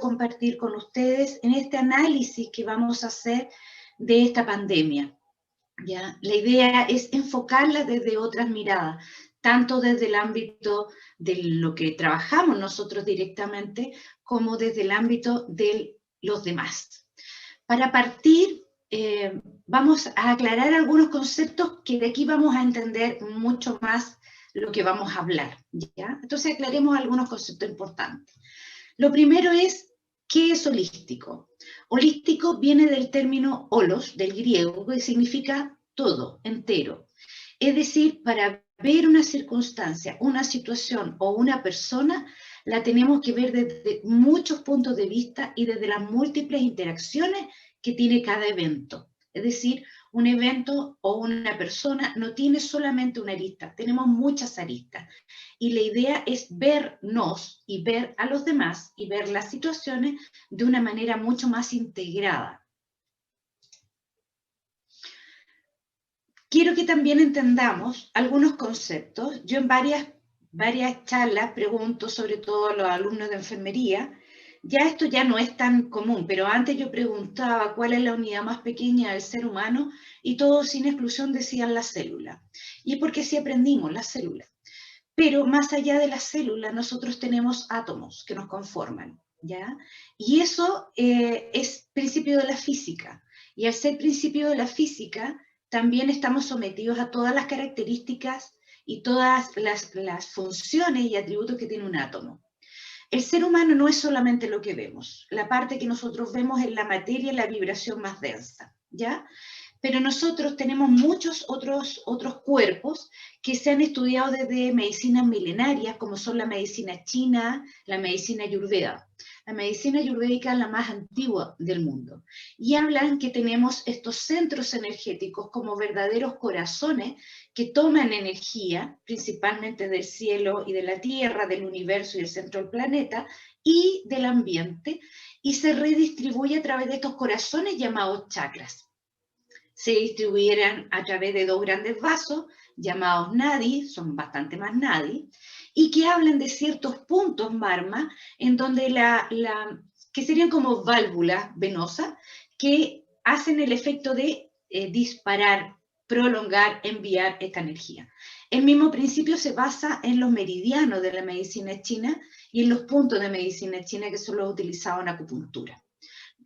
compartir con ustedes en este análisis que vamos a hacer de esta pandemia. ¿Ya? La idea es enfocarla desde otras miradas, tanto desde el ámbito de lo que trabajamos nosotros directamente, como desde el ámbito de los demás. Para partir, vamos a aclarar algunos conceptos que de aquí vamos a entender mucho más lo que vamos a hablar, ¿ya? Entonces aclaremos algunos conceptos importantes. Lo primero es, ¿qué es holístico? Holístico viene del término holos, del griego, que significa todo, entero. Es decir, para ver una circunstancia, una situación o una persona, la tenemos que ver desde muchos puntos de vista y desde las múltiples interacciones que tiene cada evento. Es decir, un evento o una persona no tiene solamente una arista, tenemos muchas aristas. Y la idea es vernos y ver a los demás y ver las situaciones de una manera mucho más integrada. Quiero que también entendamos algunos conceptos. Yo en varias charlas pregunto, sobre todo a los alumnos de enfermería, ya esto ya no es tan común, pero antes yo preguntaba cuál es la unidad más pequeña del ser humano y todos sin exclusión decían la célula. Y es porque sí aprendimos la célula. Pero más allá de la célula, nosotros tenemos átomos que nos conforman, ¿ya? Y eso es principio de la física. Y al ser principio de la física, también estamos sometidos a todas las características y todas las funciones y atributos que tiene un átomo. El ser humano no es solamente lo que vemos. La parte que nosotros vemos es la materia, la vibración más densa, ¿ya? Pero nosotros tenemos muchos otros cuerpos que se han estudiado desde medicinas milenarias, como son la medicina china, la medicina ayurveda. La medicina ayurvédica es la más antigua del mundo. Y hablan que tenemos estos centros energéticos como verdaderos corazones que toman energía, principalmente del cielo y de la tierra, del universo y del centro del planeta, y del ambiente, y se redistribuye a través de estos corazones llamados chakras. Se distribuyeran a través de dos grandes vasos llamados nadis, son bastante más nadis, y que hablan de ciertos puntos, Marma, en donde que serían como válvulas venosas que hacen el efecto de disparar, prolongar, enviar esta energía. El mismo principio se basa en los meridianos de la medicina china y en los puntos de medicina china que son los utilizados en acupuntura.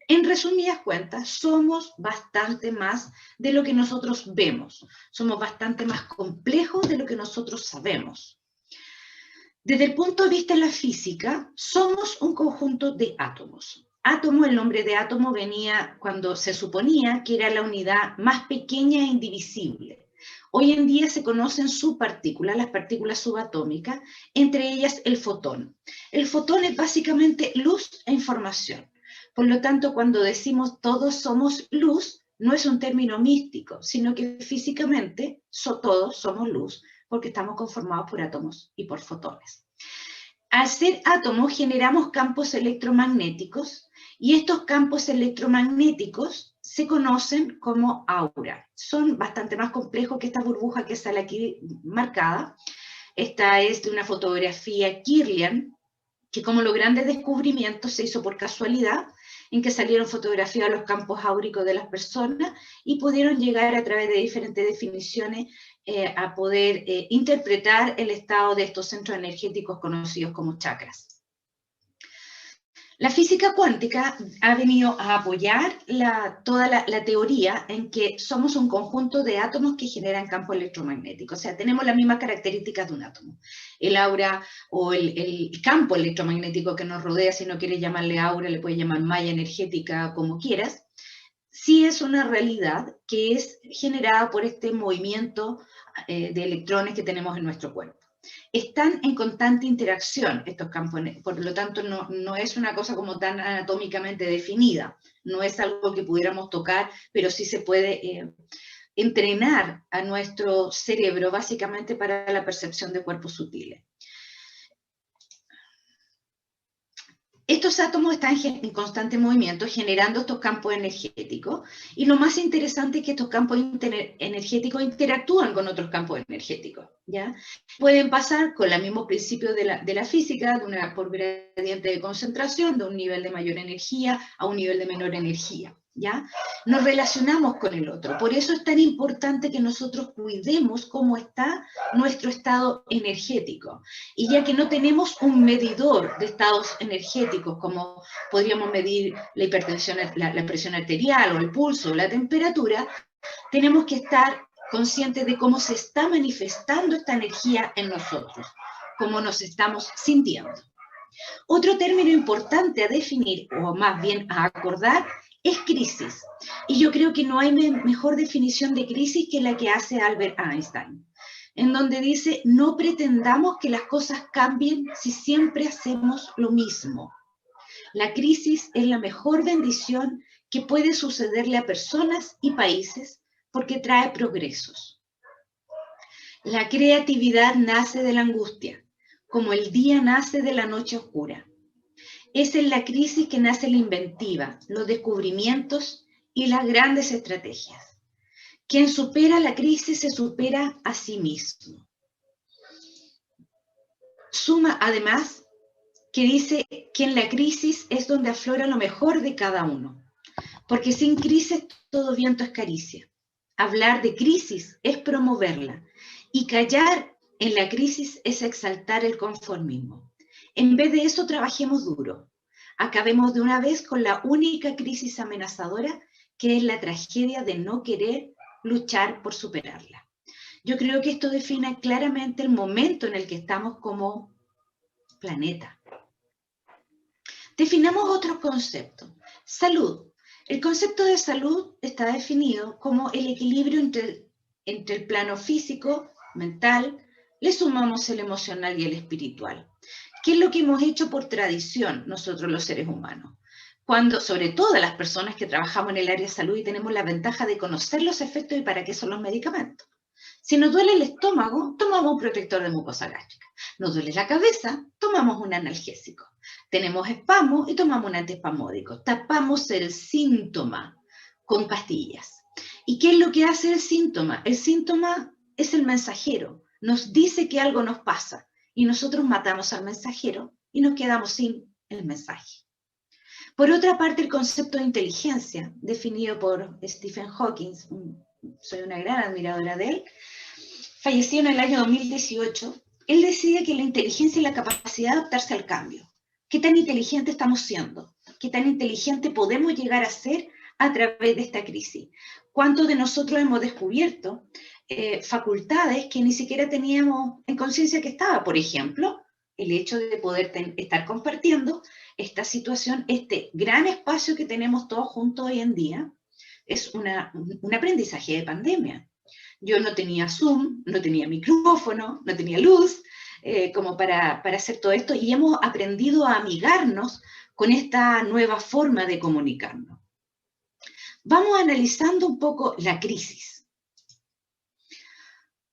En resumidas cuentas, somos bastante más de lo que nosotros vemos. Somos bastante más complejos de lo que nosotros sabemos. Desde el punto de vista de la física, somos un conjunto de átomos. Átomo, el nombre de átomo venía cuando se suponía que era la unidad más pequeña e indivisible. Hoy en día se conocen subpartículas, las partículas subatómicas, entre ellas el fotón. El fotón es básicamente luz e información. Por lo tanto, cuando decimos todos somos luz, no es un término místico, sino que físicamente todos somos luz, porque estamos conformados por átomos y por fotones. Al ser átomos generamos campos electromagnéticos y estos campos electromagnéticos se conocen como aura. Son bastante más complejos que esta burbuja que sale aquí marcada. Esta es de una fotografía Kirlian, que como los grandes descubrimientos se hizo por casualidad, en que salieron fotografías de los campos áuricos de las personas y pudieron llegar a través de diferentes definiciones a poder interpretar el estado de estos centros energéticos conocidos como chakras. La física cuántica ha venido a apoyar toda la teoría en que somos un conjunto de átomos que generan campo electromagnético. O sea, tenemos las mismas características de un átomo. El aura o el campo electromagnético que nos rodea, si no quieres llamarle aura, le puedes llamar malla energética, como quieras, sí es una realidad que es generada por este movimiento de electrones que tenemos en nuestro cuerpo. Están en constante interacción estos campos, por lo tanto no es una cosa como tan anatómicamente definida, no es algo que pudiéramos tocar, pero sí se puede entrenar a nuestro cerebro básicamente para la percepción de cuerpos sutiles. Estos átomos están en constante movimiento, generando estos campos energéticos, y lo más interesante es que estos campos energéticos interactúan con otros campos energéticos, ¿ya? Pueden pasar con los mismos principios de la física, por gradiente de concentración, de un nivel de mayor energía a un nivel de menor energía, ¿ya? Nos relacionamos con el otro. Por eso es tan importante que nosotros cuidemos cómo está nuestro estado energético. Y ya que no tenemos un medidor de estados energéticos, como podríamos medir la hipertensión, la presión arterial o el pulso o la temperatura, tenemos que estar conscientes de cómo se está manifestando esta energía en nosotros, cómo nos estamos sintiendo. Otro término importante a definir, o más bien a acordar, es crisis. Y yo creo que no hay mejor definición de crisis que la que hace Albert Einstein, en donde dice, no pretendamos que las cosas cambien si siempre hacemos lo mismo. La crisis es la mejor bendición que puede sucederle a personas y países porque trae progresos. La creatividad nace de la angustia, como el día nace de la noche oscura. Es en la crisis que nace la inventiva, los descubrimientos y las grandes estrategias. Quien supera la crisis se supera a sí mismo. Suma además que dice que en la crisis es donde aflora lo mejor de cada uno, porque sin crisis todo viento es caricia. Hablar de crisis es promoverla y callar en la crisis es exaltar el conformismo. En vez de eso, trabajemos duro. Acabemos de una vez con la única crisis amenazadora, que es la tragedia de no querer luchar por superarla. Yo creo que esto define claramente el momento en el que estamos como planeta. Definamos otros conceptos. Salud. El concepto de salud está definido como el equilibrio entre el plano físico, mental, le sumamos el emocional y el espiritual. ¿Qué es lo que hemos hecho por tradición nosotros los seres humanos? Cuando, sobre todo las personas que trabajamos en el área de salud y tenemos la ventaja de conocer los efectos y para qué son los medicamentos. Si nos duele el estómago, tomamos un protector de mucosa gástrica. Nos duele la cabeza, tomamos un analgésico. Tenemos espasmo y tomamos un antiespasmódico. Tapamos el síntoma con pastillas. ¿Y qué es lo que hace el síntoma? El síntoma es el mensajero. Nos dice que algo nos pasa y nosotros matamos al mensajero y nos quedamos sin el mensaje. Por otra parte, el concepto de inteligencia, definido por Stephen Hawking, soy una gran admiradora de él, falleció en el año 2018, él decía que la inteligencia es la capacidad de adaptarse al cambio. ¿Qué tan inteligente estamos siendo? ¿Qué tan inteligente podemos llegar a ser a través de esta crisis? ¿Cuántos de nosotros hemos descubierto facultades que ni siquiera teníamos en conciencia que estaba? Por ejemplo, el hecho de poder estar compartiendo esta situación, este gran espacio que tenemos todos juntos hoy en día, es un aprendizaje de pandemia. Yo no tenía Zoom, no tenía micrófono, no tenía luz, como para hacer todo esto, y hemos aprendido a amigarnos con esta nueva forma de comunicarnos. Vamos analizando un poco la crisis.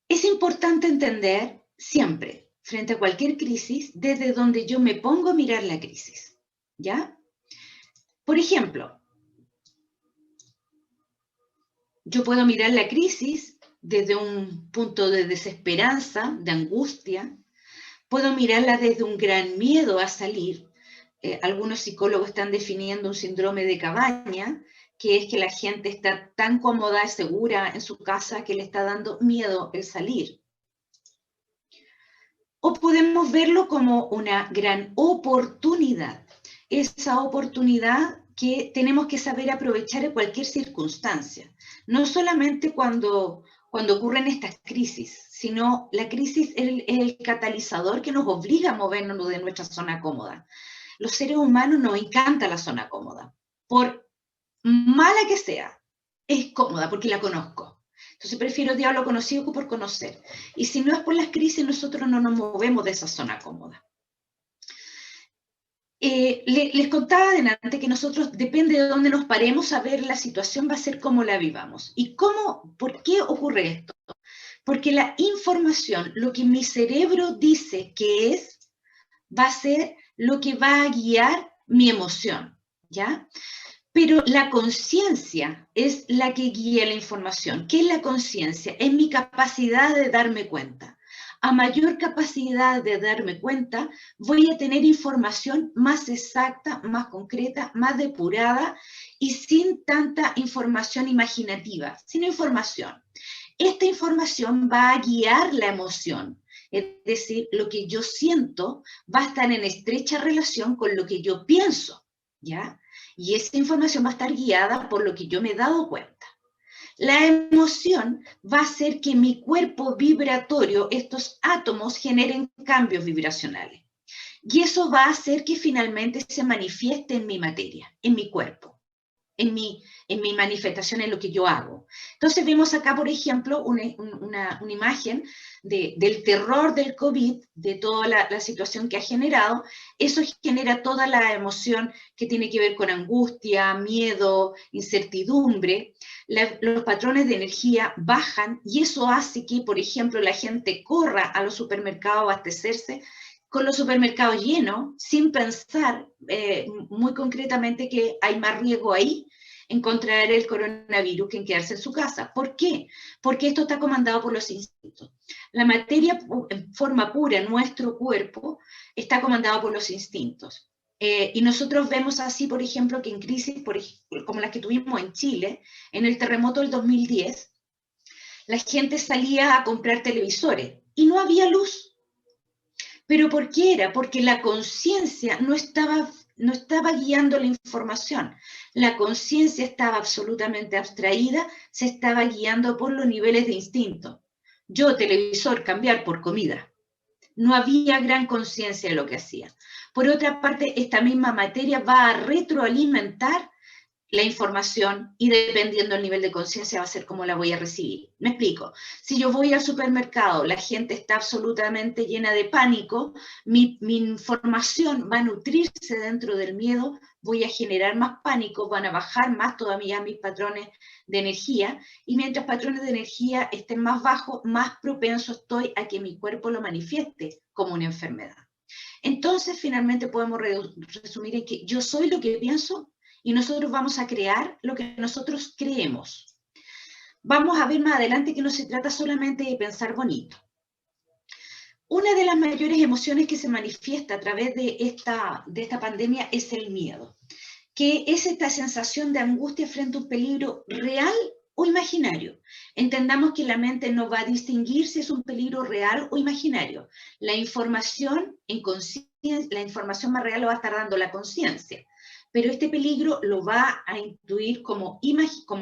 Es importante entender siempre, frente a cualquier crisis, desde donde yo me pongo a mirar la crisis, ¿ya? Por ejemplo, yo puedo mirar la crisis desde un punto de desesperanza, de angustia. Puedo mirarla desde un gran miedo a salir. Algunos psicólogos están definiendo un síndrome de cabaña, que es que la gente está tan cómoda y segura en su casa que le está dando miedo el salir. O podemos verlo como una gran oportunidad. Esa oportunidad que tenemos que saber aprovechar en cualquier circunstancia. No solamente cuando ocurren estas crisis, sino la crisis es el catalizador que nos obliga a movernos de nuestra zona cómoda. Los seres humanos nos encanta la zona cómoda. Por mala que sea, es cómoda porque la conozco. Entonces prefiero diablo conocido que por conocer. Y si no es por las crisis, nosotros no nos movemos de esa zona cómoda. Les contaba adelante que nosotros, depende de dónde nos paremos a ver la situación, va a ser cómo la vivamos. ¿Y por qué ocurre esto? Porque la información, lo que mi cerebro dice que es, va a ser lo que va a guiar mi emoción, ¿ya? Pero la conciencia es la que guía la información. ¿Qué es la conciencia? Es mi capacidad de darme cuenta. A mayor capacidad de darme cuenta, voy a tener información más exacta, más concreta, más depurada y sin tanta información imaginativa, sin información. Esta información va a guiar la emoción, es decir, lo que yo siento va a estar en estrecha relación con lo que yo pienso, ¿ya? Y esa información va a estar guiada por lo que yo me he dado cuenta. La emoción va a hacer que mi cuerpo vibratorio, estos átomos, generen cambios vibracionales. Y eso va a hacer que finalmente se manifieste en mi materia, en mi cuerpo. En mi manifestación, en lo que yo hago. Entonces vemos acá, por ejemplo, una imagen del terror del COVID, de toda la situación que ha generado. Eso genera toda la emoción que tiene que ver con angustia, miedo, incertidumbre. Los patrones de energía bajan y eso hace que, por ejemplo, la gente corra a los supermercados a abastecerse con los supermercados llenos, sin pensar muy concretamente que hay más riesgo ahí en contraer el coronavirus que en quedarse en su casa. ¿Por qué? Porque esto está comandado por los instintos. La materia en forma pura, nuestro cuerpo, está comandado por los instintos. Y nosotros vemos así, por ejemplo, que en crisis como las que tuvimos en Chile, en el terremoto del 2010, la gente salía a comprar televisores y no había luz. ¿Pero por qué era? Porque la conciencia no estaba guiando la información. La conciencia estaba absolutamente abstraída, se estaba guiando por los niveles de instinto. Yo, televisor, cambiar por comida. No había gran conciencia de lo que hacía. Por otra parte, esta misma materia va a retroalimentar la información y dependiendo del nivel de conciencia va a ser cómo la voy a recibir. Me explico. Si yo voy al supermercado, la gente está absolutamente llena de pánico, mi información va a nutrirse dentro del miedo, voy a generar más pánico, van a bajar más todavía mis patrones de energía y mientras patrones de energía estén más bajos, más propenso estoy a que mi cuerpo lo manifieste como una enfermedad. Entonces, finalmente podemos resumir en que yo soy lo que pienso y nosotros vamos a crear lo que nosotros creemos. Vamos a ver más adelante que no se trata solamente de pensar bonito. Una de las mayores emociones que se manifiesta a través de esta pandemia es el miedo, que es esta sensación de angustia frente a un peligro real o imaginario. Entendamos que la mente no va a distinguir si es un peligro real o imaginario. La información más real lo va a estar dando la conciencia. Pero este peligro lo va a intuir como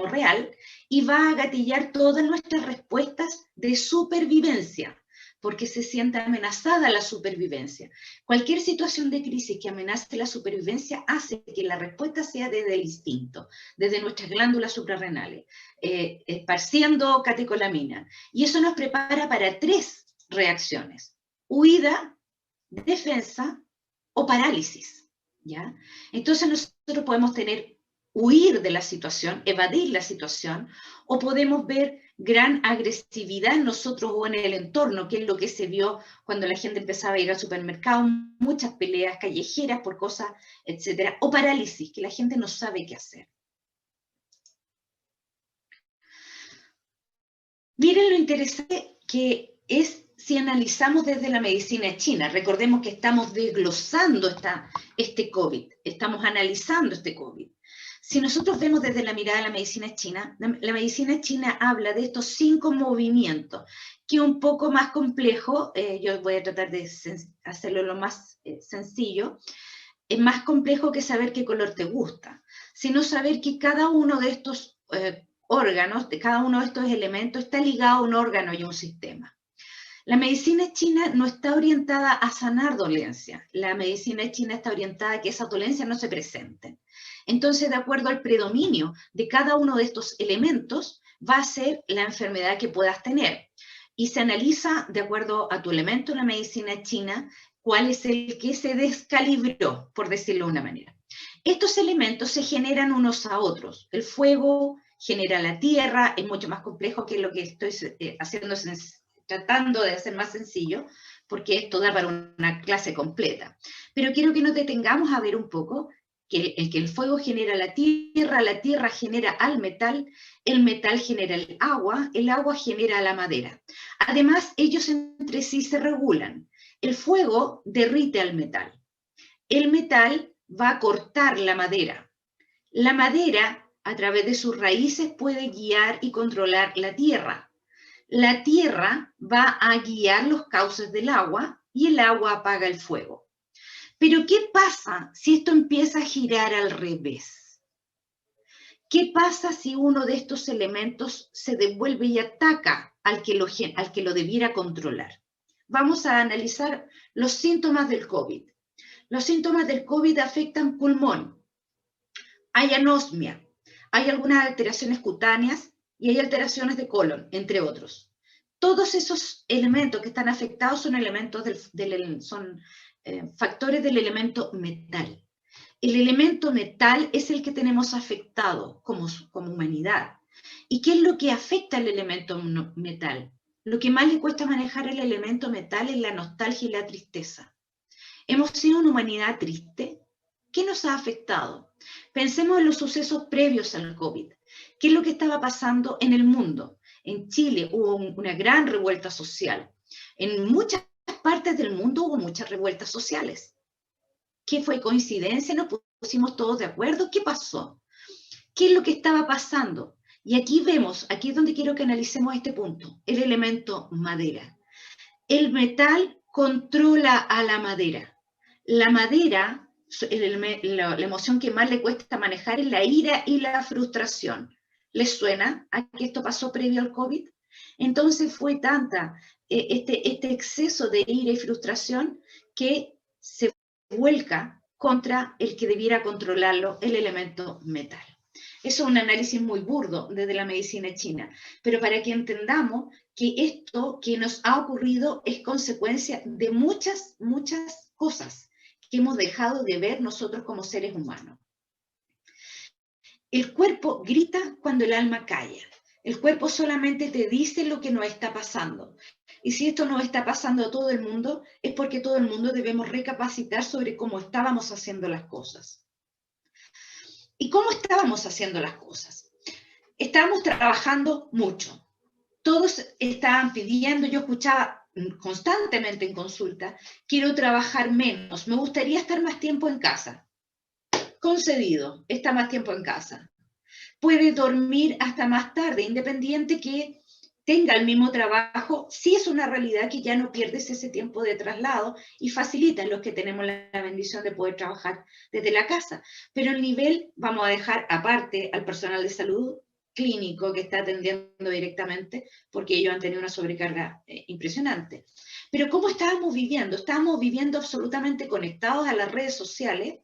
real y va a gatillar todas nuestras respuestas de supervivencia, porque se siente amenazada la supervivencia. Cualquier situación de crisis que amenace la supervivencia hace que la respuesta sea desde el instinto, desde nuestras glándulas suprarrenales, esparciendo catecolamina. Y eso nos prepara para 3 reacciones: huida, defensa o parálisis. ¿Ya? Entonces nosotros podemos huir de la situación, evadir la situación, o podemos ver gran agresividad en nosotros o en el entorno, que es lo que se vio cuando la gente empezaba a ir al supermercado, muchas peleas callejeras por cosas, etcétera, o parálisis, que la gente no sabe qué hacer. Miren lo interesante que es si analizamos desde la medicina china. Recordemos que estamos desglosando este COVID, estamos analizando este COVID. Si nosotros vemos desde la mirada de la medicina china habla de estos 5 movimientos, que es un poco más complejo, yo voy a tratar de hacerlo lo más sencillo, es más complejo que saber qué color te gusta, sino saber que cada uno de estos órganos, de cada uno de estos elementos está ligado a un órgano y a un sistema. La medicina china no está orientada a sanar dolencias. La medicina china está orientada a que esas dolencias no se presenten. Entonces, de acuerdo al predominio de cada uno de estos elementos, va a ser la enfermedad que puedas tener. Y se analiza, de acuerdo a tu elemento en la medicina china, cuál es el que se descalibró, por decirlo de una manera. Estos elementos se generan unos a otros. El fuego genera la tierra, es mucho más complejo que lo que estoy tratando de hacer más sencillo, porque esto da para una clase completa. Pero quiero que nos detengamos a ver un poco que el fuego genera la tierra genera al metal, el metal genera el agua genera la madera. Además, ellos entre sí se regulan. El fuego derrite al metal. El metal va a cortar la madera. La madera, a través de sus raíces, puede guiar y controlar la tierra. La tierra va a guiar los cauces del agua y el agua apaga el fuego. Pero ¿qué pasa si esto empieza a girar al revés? ¿Qué pasa si uno de estos elementos se devuelve y ataca al que lo debiera controlar? Vamos a analizar los síntomas del COVID. Los síntomas del COVID afectan pulmón. Hay anosmia, hay algunas alteraciones cutáneas y hay alteraciones de colon, entre otros. Todos esos elementos que están afectados son factores del elemento metal. El elemento metal es el que tenemos afectado como humanidad. ¿Y qué es lo que afecta al elemento metal? Lo que más le cuesta manejar el elemento metal es la nostalgia y la tristeza. ¿Hemos sido una humanidad triste? ¿Qué nos ha afectado? Pensemos en los sucesos previos al COVID. ¿Qué es lo que estaba pasando en el mundo? En Chile hubo una gran revuelta social. En muchas partes del mundo hubo muchas revueltas sociales. ¿Qué fue coincidencia? ¿Nos pusimos todos de acuerdo? ¿Qué pasó? ¿Qué es lo que estaba pasando? Y aquí vemos, aquí es donde quiero que analicemos este punto, el elemento madera. El metal controla a la madera. La madera, la emoción que más le cuesta manejar es la ira y la frustración. ¿Les suena a que esto pasó previo al COVID? Entonces fue tanta este exceso de ira y frustración que se vuelca contra el que debiera controlarlo, el elemento metal. Eso es un análisis muy burdo desde la medicina china, pero para que entendamos que esto que nos ha ocurrido es consecuencia de muchas cosas que hemos dejado de ver nosotros como seres humanos. El cuerpo grita cuando el alma calla. El cuerpo solamente te dice lo que nos está pasando. Y si esto nos está pasando a todo el mundo, es porque todo el mundo debemos recapacitar sobre cómo estábamos haciendo las cosas. ¿Y cómo estábamos haciendo las cosas? Estábamos trabajando mucho. Todos estaban pidiendo, yo escuchaba constantemente en consulta, quiero trabajar menos, me gustaría estar más tiempo en casa. Concedido, está más tiempo en casa. Puede dormir hasta más tarde, independiente que tenga el mismo trabajo, sí es una realidad que ya no pierdes ese tiempo de traslado y facilita los que tenemos la bendición de poder trabajar desde la casa. Pero el nivel, vamos a dejar aparte al personal de salud clínico que está atendiendo directamente, porque ellos han tenido una sobrecarga impresionante. Pero ¿cómo estábamos viviendo? Estábamos viviendo absolutamente conectados a las redes sociales,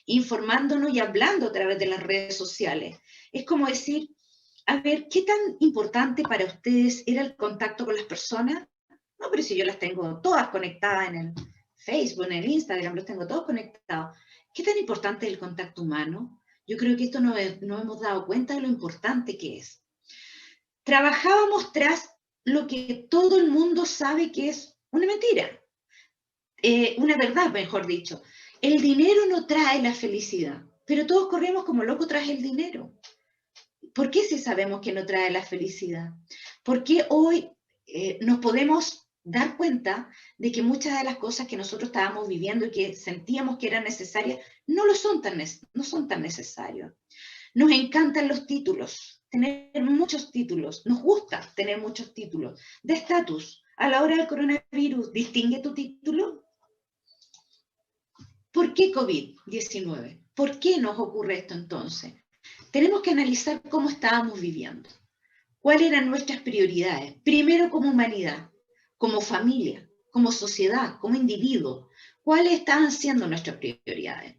informándonos y hablando a través de las redes sociales. Es como decir, a ver, ¿qué tan importante para ustedes era el contacto con las personas? No, pero si yo las tengo todas conectadas en el Facebook, en el Instagram, los tengo todos conectados. ¿Qué tan importante es el contacto humano? Yo creo que esto no hemos dado cuenta de lo importante que es. Trabajábamos tras lo que todo el mundo sabe que es una mentira, una verdad, mejor dicho. El dinero no trae la felicidad, pero todos corremos como locos tras el dinero. ¿Por qué si sabemos que no trae la felicidad? ¿Por qué hoy nos podemos dar cuenta de que muchas de las cosas que nosotros estábamos viviendo y que sentíamos que eran necesarias no son tan necesarios? Nos encantan los títulos, tener muchos títulos, nos gusta tener muchos títulos de estatus. A la hora del coronavirus, ¿distingue tu título? ¿Por qué COVID-19? ¿Por qué nos ocurre esto entonces? Tenemos que analizar cómo estábamos viviendo, cuáles eran nuestras prioridades, primero como humanidad, como familia, como sociedad, como individuo, cuáles estaban siendo nuestras prioridades.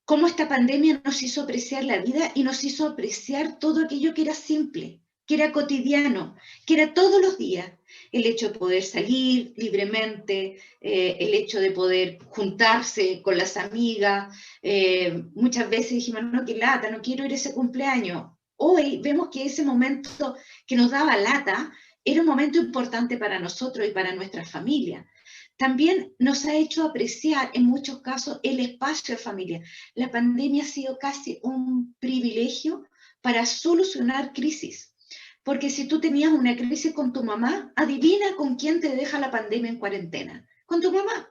Cómo esta pandemia nos hizo apreciar la vida y nos hizo apreciar todo aquello que era simple, que era cotidiano, que era todos los días. El hecho de poder salir libremente, el hecho de poder juntarse con las amigas. Muchas veces dijimos, no, qué lata, no quiero ir a ese cumpleaños. Hoy vemos que ese momento que nos daba lata era un momento importante para nosotros y para nuestra familia. También nos ha hecho apreciar en muchos casos el espacio de familia. La pandemia ha sido casi un privilegio para solucionar crisis. Porque si tú tenías una crisis con tu mamá, adivina con quién te deja la pandemia en cuarentena. Con tu mamá.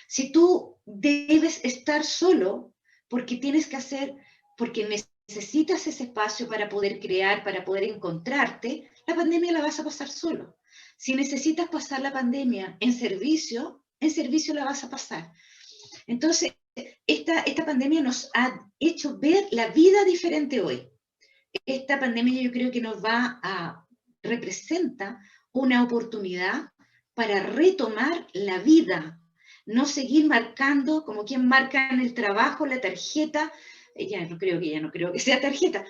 Si tú debes estar solo porque tienes que hacer, porque necesitas ese espacio para poder crear, para poder encontrarte, la pandemia la vas a pasar solo. Si necesitas pasar la pandemia en servicio la vas a pasar. Entonces, esta pandemia nos ha hecho ver la vida diferente hoy. Esta pandemia yo creo que representa una oportunidad para retomar la vida, no seguir marcando como quien marca en el trabajo la tarjeta, ya no creo que sea tarjeta,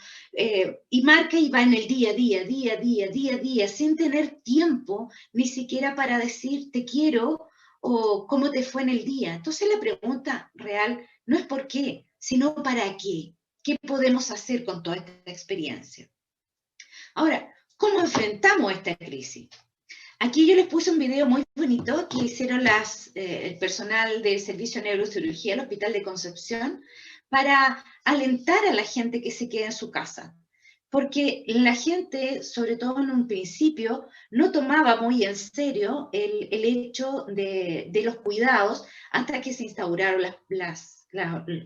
y marca y va en el día a día, sin tener tiempo ni siquiera para decir te quiero o cómo te fue en el día. Entonces la pregunta real no es por qué, sino para qué. ¿Qué podemos hacer con toda esta experiencia? Ahora, ¿cómo enfrentamos esta crisis? Aquí yo les puse un video muy bonito que hicieron el personal del Servicio de Neurocirugía del Hospital de Concepción para alentar a la gente que se quede en su casa. Porque la gente, sobre todo en un principio, no tomaba muy en serio el hecho de los cuidados hasta que se instauraron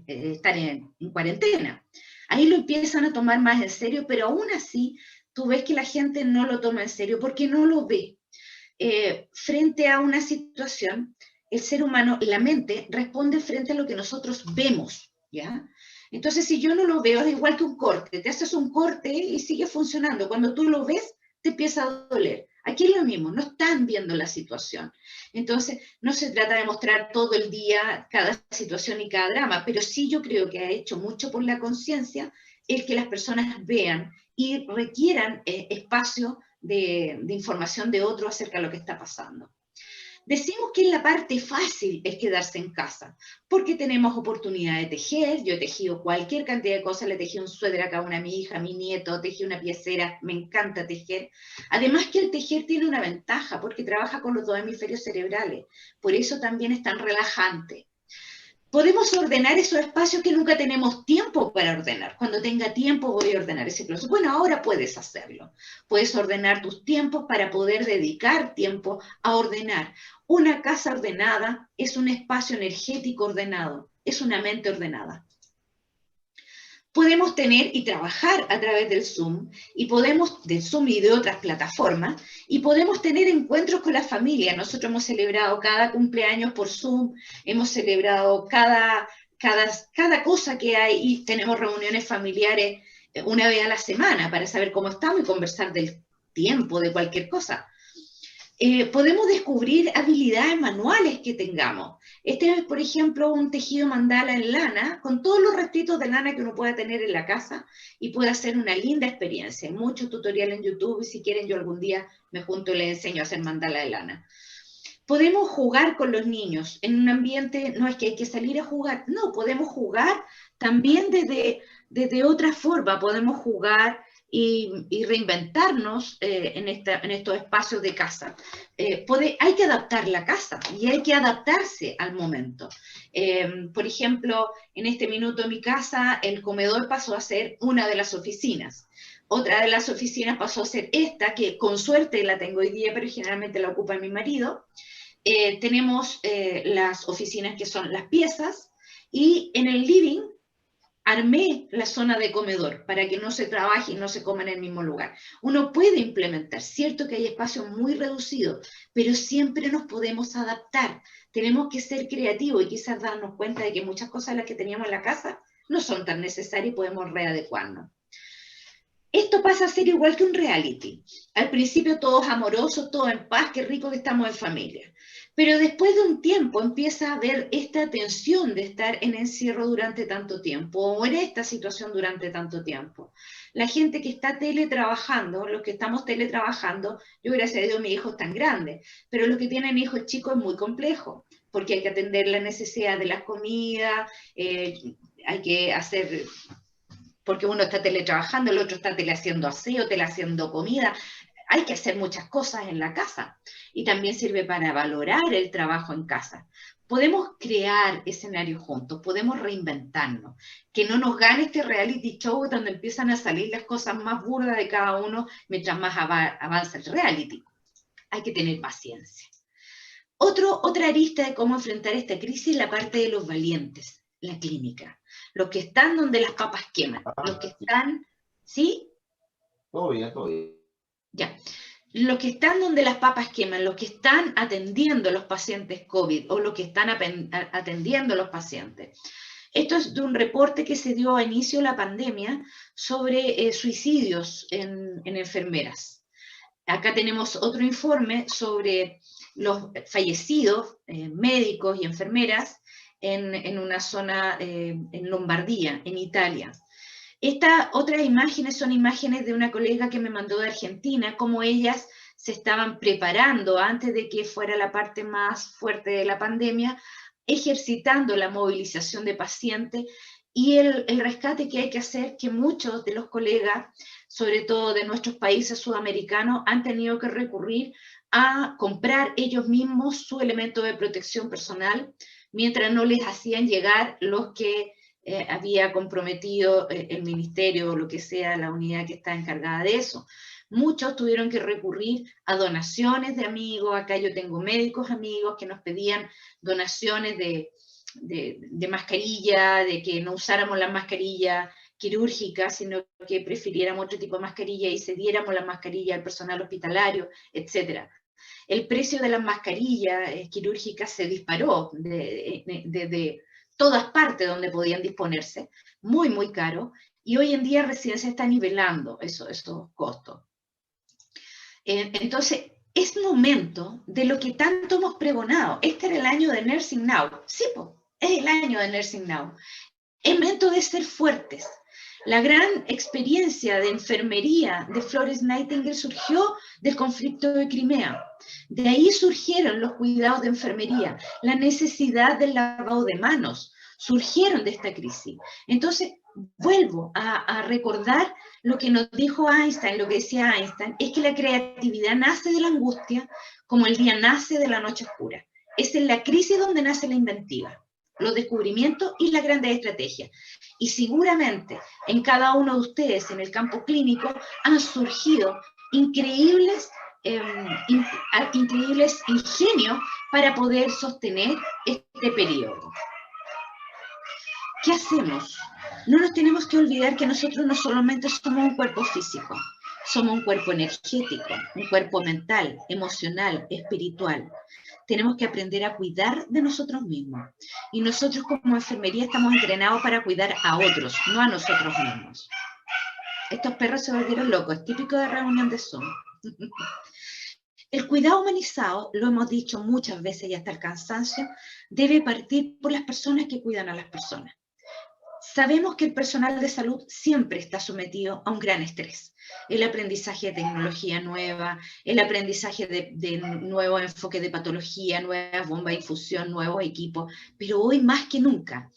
estar en cuarentena. Ahí lo empiezan a tomar más en serio, pero aún así tú ves que la gente no lo toma en serio porque no lo ve. Frente a una situación, el ser humano, la mente, responde frente a lo que nosotros vemos, ¿ya? Entonces, si yo no lo veo, es igual que un corte. Te haces un corte y sigue funcionando. Cuando tú lo ves, te empieza a doler. Aquí es lo mismo, no están viendo la situación. Entonces, no se trata de mostrar todo el día cada situación y cada drama, pero sí yo creo que ha hecho mucho por la conciencia el que las personas vean y requieran espacio de información de otro acerca de lo que está pasando. Decimos que la parte fácil es quedarse en casa, porque tenemos oportunidad de tejer. Yo he tejido cualquier cantidad de cosas, le tejí un suéter a cada una a mi hija, a mi nieto, tejí una piecera, me encanta tejer. Además que el tejer tiene una ventaja, porque trabaja con los dos hemisferios cerebrales, por eso también es tan relajante. Podemos ordenar esos espacios que nunca tenemos tiempo para ordenar. Cuando tenga tiempo voy a ordenar ese closet. Bueno, ahora puedes hacerlo. Puedes ordenar tus tiempos para poder dedicar tiempo a ordenar. Una casa ordenada es un espacio energético ordenado, es una mente ordenada. Podemos tener y trabajar a través del Zoom y de otras plataformas, y podemos tener encuentros con la familia. Nosotros hemos celebrado cada cumpleaños por Zoom, hemos celebrado cada cosa que hay, y tenemos reuniones familiares una vez a la semana para saber cómo estamos y conversar del tiempo, de cualquier cosa. Podemos descubrir habilidades manuales que tengamos. Este es, por ejemplo, un tejido mandala en lana, con todos los restitos de lana que uno pueda tener en la casa, y puede hacer una linda experiencia. Hay muchos tutoriales en YouTube, y si quieren yo algún día me junto y les enseño a hacer mandala de lana. Podemos jugar con los niños en un ambiente, no es que hay que salir a jugar, no, podemos jugar también desde otra forma, podemos jugar y reinventarnos en estos espacios de casa. Hay que adaptar la casa y hay que adaptarse al momento. Por ejemplo, en este minuto en mi casa, el comedor pasó a ser una de las oficinas. Otra de las oficinas pasó a ser esta, que con suerte la tengo hoy día, pero generalmente la ocupa mi marido. Tenemos las oficinas que son las piezas, y en el living armé la zona de comedor para que no se trabaje y no se coma en el mismo lugar. Uno puede implementar, cierto que hay espacios muy reducidos, pero siempre nos podemos adaptar. Tenemos que ser creativos y quizás darnos cuenta de que muchas cosas las que teníamos en la casa no son tan necesarias y podemos readecuarnos. Esto pasa a ser igual que un reality. Al principio todos amorosos, todos en paz, qué rico que estamos en familia. Pero después de un tiempo empieza a haber esta tensión de estar en encierro durante tanto tiempo, o en esta situación durante tanto tiempo. La gente que está teletrabajando, los que estamos teletrabajando, yo gracias a Dios mis hijos están grandes, pero los que tienen hijos chicos es muy complejo, porque hay que atender la necesidad de las comidas, hay que hacer, porque uno está teletrabajando, el otro está telehaciendo aseo, telehaciendo comida. hay que hacer muchas cosas en la casa y también sirve para valorar el trabajo en casa. Podemos crear escenarios juntos, podemos reinventarnos, que no nos gane este reality show donde empiezan a salir las cosas más burdas de cada uno mientras más avanza el reality. Hay que tener paciencia. Otra arista de cómo enfrentar esta crisis es la parte de los valientes, la clínica. Los que están donde las papas queman, los que están, ¿sí? Todo bien, todo bien. Ya. Los que están donde las papas queman, los que están atendiendo a los pacientes COVID o los que están atendiendo a los pacientes. Esto es de un reporte que se dio a inicio de la pandemia sobre suicidios en enfermeras. Acá tenemos otro informe sobre los fallecidos, médicos y enfermeras, en una zona en Lombardía, en Italia. Estas otras imágenes son imágenes de una colega que me mandó de Argentina, cómo ellas se estaban preparando antes de que fuera la parte más fuerte de la pandemia, ejercitando la movilización de pacientes y el rescate que hay que hacer, que muchos de los colegas, sobre todo de nuestros países sudamericanos, han tenido que recurrir a comprar ellos mismos su elemento de protección personal, mientras no les hacían llegar los que había comprometido el ministerio o lo que sea, la unidad que está encargada de eso. Muchos tuvieron que recurrir a donaciones de amigos. Acá yo tengo médicos amigos que nos pedían donaciones de mascarilla, de que no usáramos la mascarilla quirúrgica, sino que prefiriéramos otro tipo de mascarilla y cediéramos la mascarilla al personal hospitalario, etc. El precio de las mascarillas quirúrgicas se disparó desde todas partes donde podían disponerse, muy, muy caro, y hoy en día recién se está nivelando esos costos. Entonces, es momento de lo que tanto hemos pregonado. Este era el año de Nursing Now. Sí, es el año de Nursing Now. Es momento de ser fuertes. La gran experiencia de enfermería de Florence Nightingale surgió del conflicto de Crimea. De ahí surgieron los cuidados de enfermería, la necesidad del lavado de manos, surgieron de esta crisis. Entonces, vuelvo a recordar lo que nos dijo Einstein, lo que decía Einstein, es que la creatividad nace de la angustia como el día nace de la noche oscura. Es en la crisis donde nace la inventiva, los descubrimientos y las grandes estrategias. Y seguramente en cada uno de ustedes en el campo clínico han surgido increíbles ingenios para poder sostener este periodo. ¿Qué hacemos? No nos tenemos que olvidar que nosotros no solamente somos un cuerpo físico, somos un cuerpo energético, un cuerpo mental, emocional, espiritual. Tenemos que aprender a cuidar de nosotros mismos. Y nosotros como enfermería estamos entrenados para cuidar a otros, no a nosotros mismos. Estos perros se volvieron locos, es típico de reunión de Zoom. El cuidado humanizado, lo hemos dicho muchas veces y hasta el cansancio, debe partir por las personas que cuidan a las personas. Sabemos que el personal de salud siempre está sometido a un gran estrés. El aprendizaje de tecnología nueva, el aprendizaje de nuevo enfoque de patología, nuevas bombas de infusión, nuevos equipos, pero hoy más que nunca.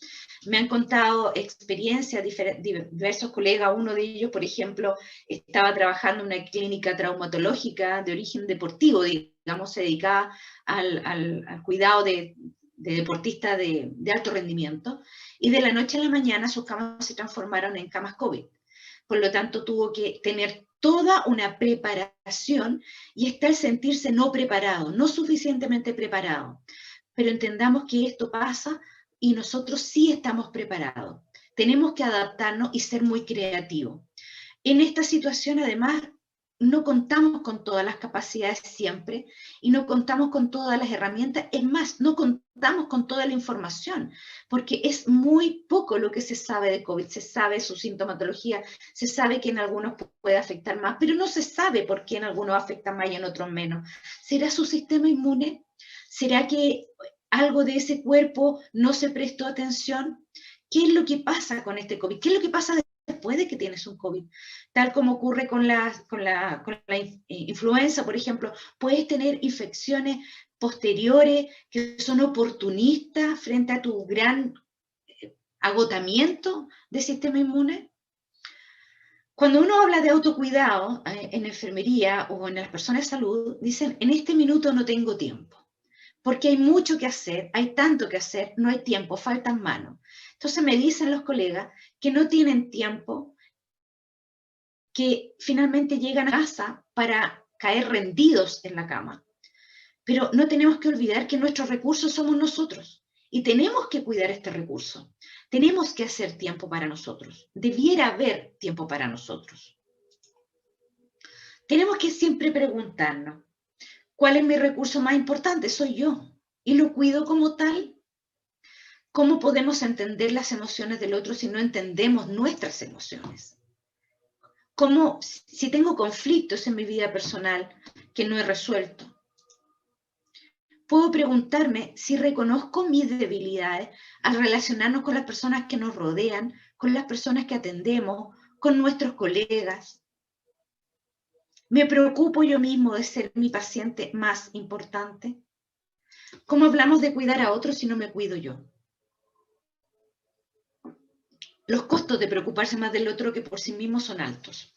Me han contado experiencias diversos colegas, uno de ellos, por ejemplo, estaba trabajando en una clínica traumatológica de origen deportivo, digamos, se dedicaba al cuidado de deportistas de alto rendimiento, y de la noche a la mañana sus camas se transformaron en camas COVID. Por lo tanto, tuvo que tener toda una preparación y está el sentirse no preparado, no suficientemente preparado. Pero entendamos que esto pasa y nosotros sí estamos preparados. Tenemos que adaptarnos y ser muy creativos. En esta situación, además, no contamos con todas las capacidades siempre y no contamos con todas las herramientas. Es más, no contamos con toda la información, porque es muy poco lo que se sabe de COVID. Se sabe su sintomatología, se sabe que en algunos puede afectar más, pero no se sabe por qué en algunos afecta más y en otros menos. ¿Será su sistema inmune? ¿Será que algo de ese cuerpo no se prestó atención? ¿Qué es lo que pasa con este COVID? ¿Qué es lo que pasa después de que tienes un COVID? Tal como ocurre con la influenza, por ejemplo, puedes tener infecciones posteriores que son oportunistas frente a tu gran agotamiento del sistema inmune. Cuando uno habla de autocuidado en enfermería o en las personas de salud, dicen, en este minuto no tengo tiempo, porque hay mucho que hacer, hay tanto que hacer, no hay tiempo, faltan manos. Entonces me dicen los colegas que no tienen tiempo, que finalmente llegan a casa para caer rendidos en la cama. Pero no tenemos que olvidar que nuestros recursos somos nosotros y tenemos que cuidar este recurso. Tenemos que hacer tiempo para nosotros. Debiera haber tiempo para nosotros. Tenemos que siempre preguntarnos, ¿cuál es mi recurso más importante? Soy yo. ¿Y lo cuido como tal? ¿Cómo podemos entender las emociones del otro si no entendemos nuestras emociones? ¿Cómo, si tengo conflictos en mi vida personal que no he resuelto? Puedo preguntarme si reconozco mis debilidades al relacionarnos con las personas que nos rodean, con las personas que atendemos, con nuestros colegas. ¿Me preocupo yo mismo de ser mi paciente más importante? ¿Cómo hablamos de cuidar a otros si no me cuido yo? Los costos de preocuparse más del otro que por sí mismo son altos.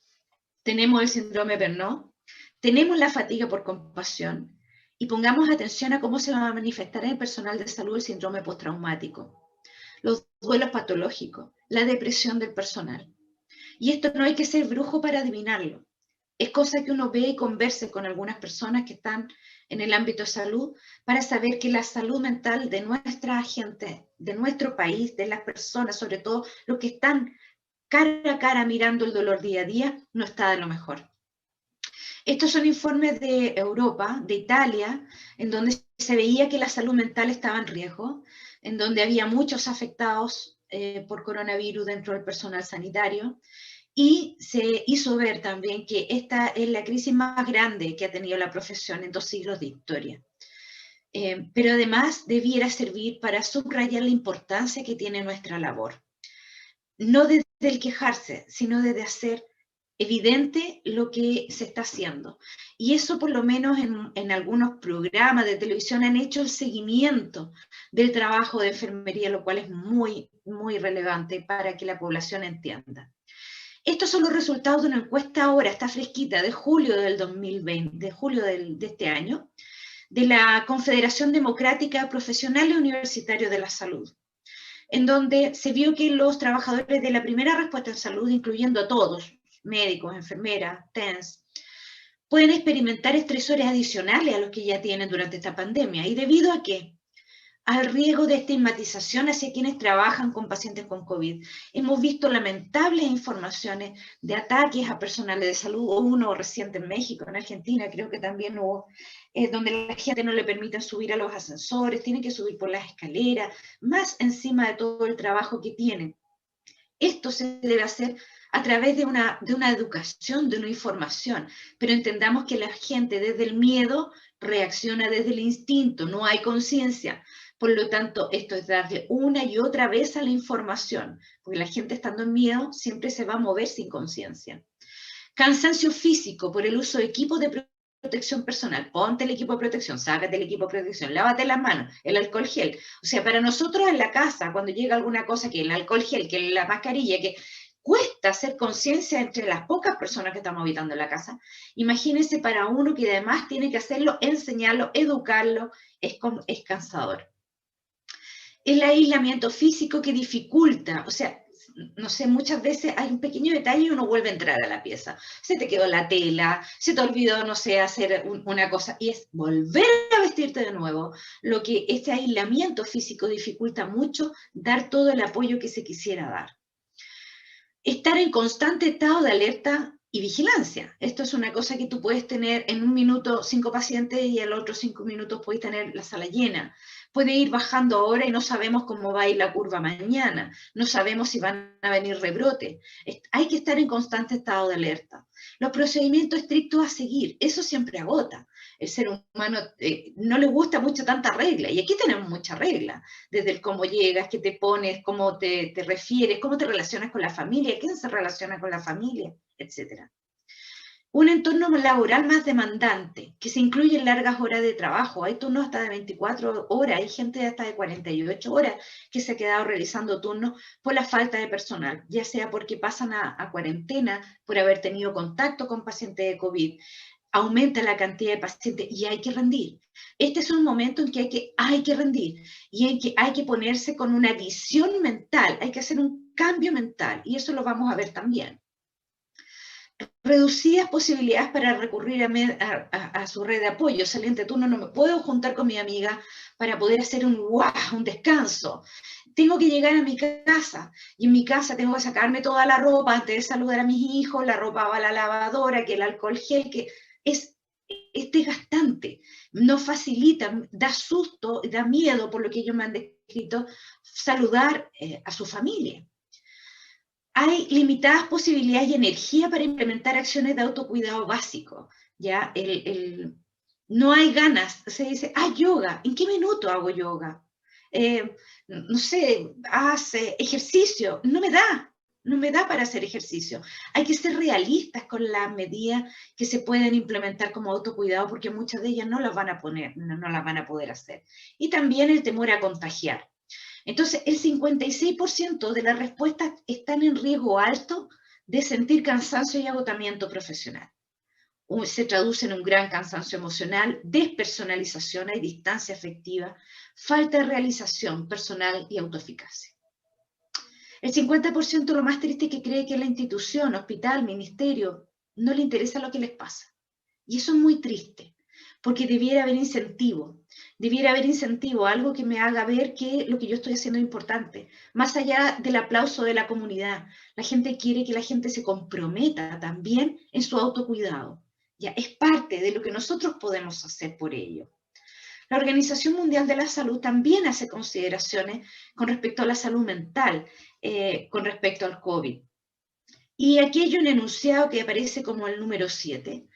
Tenemos el síndrome Bernot, tenemos la fatiga por compasión, y pongamos atención a cómo se va a manifestar en el personal de salud el síndrome postraumático, los duelos patológicos, la depresión del personal. Y esto no hay que ser brujo para adivinarlo. Es cosa que uno ve y converse con algunas personas que están en el ámbito de salud para saber que la salud mental de nuestra gente, de nuestro país, de las personas, sobre todo los que están cara a cara mirando el dolor día a día, no está de lo mejor. Estos son informes de Europa, de Italia, en donde se veía que la salud mental estaba en riesgo, en donde había muchos afectados por coronavirus dentro del personal sanitario, y se hizo ver también que esta es la crisis más grande que ha tenido la profesión en 2 siglos de historia. Pero además debiera servir para subrayar la importancia que tiene nuestra labor. No desde el quejarse, sino desde hacer evidente lo que se está haciendo. Y eso por lo menos en algunos programas de televisión han hecho el seguimiento del trabajo de enfermería, lo cual es muy, muy relevante para que la población entienda. Estos son los resultados de una encuesta ahora, está fresquita, de julio del 2020, de julio de este año, de la Confederación Democrática Profesional y Universitario de la Salud, en donde se vio que los trabajadores de la primera respuesta en salud, incluyendo a todos, médicos, enfermeras, TENS, pueden experimentar estresores adicionales a los que ya tienen durante esta pandemia. ¿Y debido a qué? Al riesgo de estigmatización hacia quienes trabajan con pacientes con COVID. Hemos visto lamentables informaciones de ataques a personales de salud, o uno reciente en México, en Argentina creo que también hubo, donde la gente no le permiten subir a los ascensores, tienen que subir por las escaleras, más encima de todo el trabajo que tienen. Esto se debe hacer a través de una educación, de una información, pero entendamos que la gente desde el miedo reacciona desde el instinto, no hay conciencia. Por lo tanto, esto es darle una y otra vez a la información, porque la gente estando en miedo siempre se va a mover sin conciencia. Cansancio físico por el uso de equipos de protección personal. Ponte el equipo de protección, sácate el equipo de protección, lávate las manos, el alcohol gel. O sea, para nosotros en la casa, cuando llega alguna cosa, que el alcohol gel, que la mascarilla, que cuesta hacer conciencia entre las pocas personas que estamos habitando en la casa, imagínense para uno que además tiene que hacerlo, enseñarlo, educarlo, es cansador. El aislamiento físico que dificulta, o sea, no sé, muchas veces hay un pequeño detalle y uno vuelve a entrar a la pieza. Se te quedó la tela, se te olvidó, no sé, hacer una cosa, y es volver a vestirte de nuevo. Lo que este aislamiento físico dificulta mucho dar todo el apoyo que se quisiera dar. Estar en constante estado de alerta y vigilancia. Esto es una cosa que tú puedes tener en un minuto 5 pacientes y en los otros 5 minutos puedes tener la sala llena. Puede ir bajando ahora y no sabemos cómo va a ir la curva mañana. No sabemos si van a venir rebrotes. Hay que estar en constante estado de alerta. Los procedimientos estrictos a seguir, eso siempre agota. El ser humano no le gusta mucho tanta regla, y aquí tenemos mucha regla, desde el cómo llegas, qué te pones, cómo te refieres, cómo te relacionas con la familia, quién se relaciona con la familia, etc. Un entorno laboral más demandante, que se incluyen largas horas de trabajo. Hay turnos hasta de 24 horas, hay gente hasta de 48 horas que se ha quedado realizando turnos por la falta de personal, ya sea porque pasan a cuarentena por haber tenido contacto con pacientes de COVID. Aumenta la cantidad de pacientes y hay que rendir. Este es un momento en que hay que rendir y en que hay que ponerse con una visión mental, hay que hacer un cambio mental y eso lo vamos a ver también. Reducidas posibilidades para recurrir a su red de apoyo. Saliente turno, no me puedo juntar con mi amiga para poder hacer un descanso. Tengo que llegar a mi casa y en mi casa tengo que sacarme toda la ropa antes de saludar a mis hijos, la ropa va a la lavadora, que el alcohol gel, que es desgastante, no facilita, da susto, da miedo, por lo que ellos me han descrito, saludar a su familia. Hay limitadas posibilidades y energía para implementar acciones de autocuidado básico, ¿ya? No hay ganas, se dice, yoga, ¿en qué minuto hago yoga? No sé, hace ejercicio, no me da para hacer ejercicio. Hay que ser realistas con las medidas que se pueden implementar como autocuidado, porque muchas de ellas no las van a poder hacer. Y también el temor a contagiar. Entonces, el 56% de las respuestas están en riesgo alto de sentir cansancio y agotamiento profesional. Se traduce en un gran cansancio emocional, despersonalización y distancia afectiva, falta de realización personal y autoeficacia. El 50% lo más triste es que cree que la institución, hospital, ministerio, no le interesa lo que les pasa. Y eso es muy triste, porque debiera haber incentivo, algo que me haga ver que lo que yo estoy haciendo es importante, más allá del aplauso de la comunidad. La gente quiere que la gente se comprometa también en su autocuidado. Ya es parte de lo que nosotros podemos hacer por ello. La Organización Mundial de la Salud también hace consideraciones con respecto a la salud mental, con respecto al COVID. Y aquí hay un enunciado que aparece como el número 7,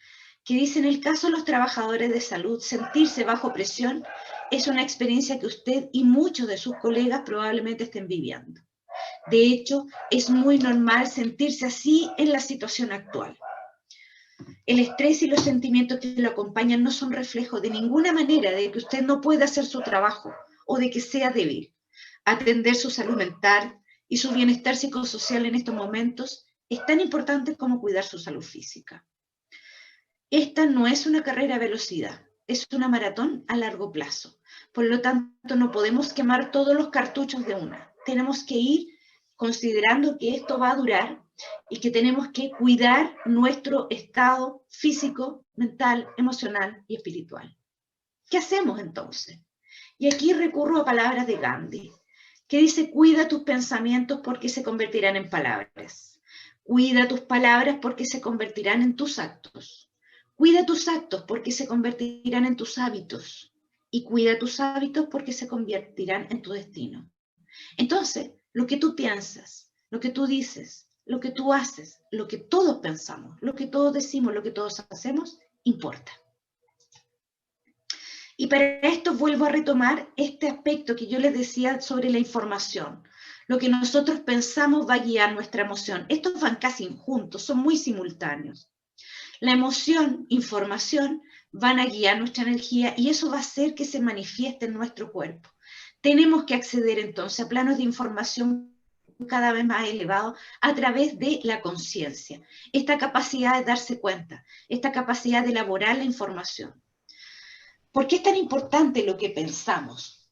que dice: en el caso de los trabajadores de salud, sentirse bajo presión es una experiencia que usted y muchos de sus colegas probablemente estén viviendo. De hecho, es muy normal sentirse así en la situación actual. El estrés y los sentimientos que lo acompañan no son reflejo de ninguna manera de que usted no pueda hacer su trabajo o de que sea débil. Atender su salud mental y su bienestar psicosocial en estos momentos es tan importante como cuidar su salud física. Esta no es una carrera a velocidad, es una maratón a largo plazo. Por lo tanto, no podemos quemar todos los cartuchos de una. Tenemos que ir considerando que esto va a durar y que tenemos que cuidar nuestro estado físico, mental, emocional y espiritual. ¿Qué hacemos entonces? Y aquí recurro a palabras de Gandhi, que dice: cuida tus pensamientos porque se convertirán en palabras. Cuida tus palabras porque se convertirán en tus actos. Cuida tus actos porque se convertirán en tus hábitos. Y cuida tus hábitos porque se convertirán en tu destino. Entonces, lo que tú piensas, lo que tú dices, lo que tú haces, lo que todos pensamos, lo que todos decimos, lo que todos hacemos, importa. Y para esto vuelvo a retomar este aspecto que yo les decía sobre la información. Lo que nosotros pensamos va a guiar nuestra emoción. Estos van casi juntos, son muy simultáneos. La emoción, información, van a guiar nuestra energía y eso va a hacer que se manifieste en nuestro cuerpo. Tenemos que acceder entonces a planos de información cada vez más elevados a través de la conciencia. Esta capacidad de darse cuenta, esta capacidad de elaborar la información. ¿Por qué es tan importante lo que pensamos?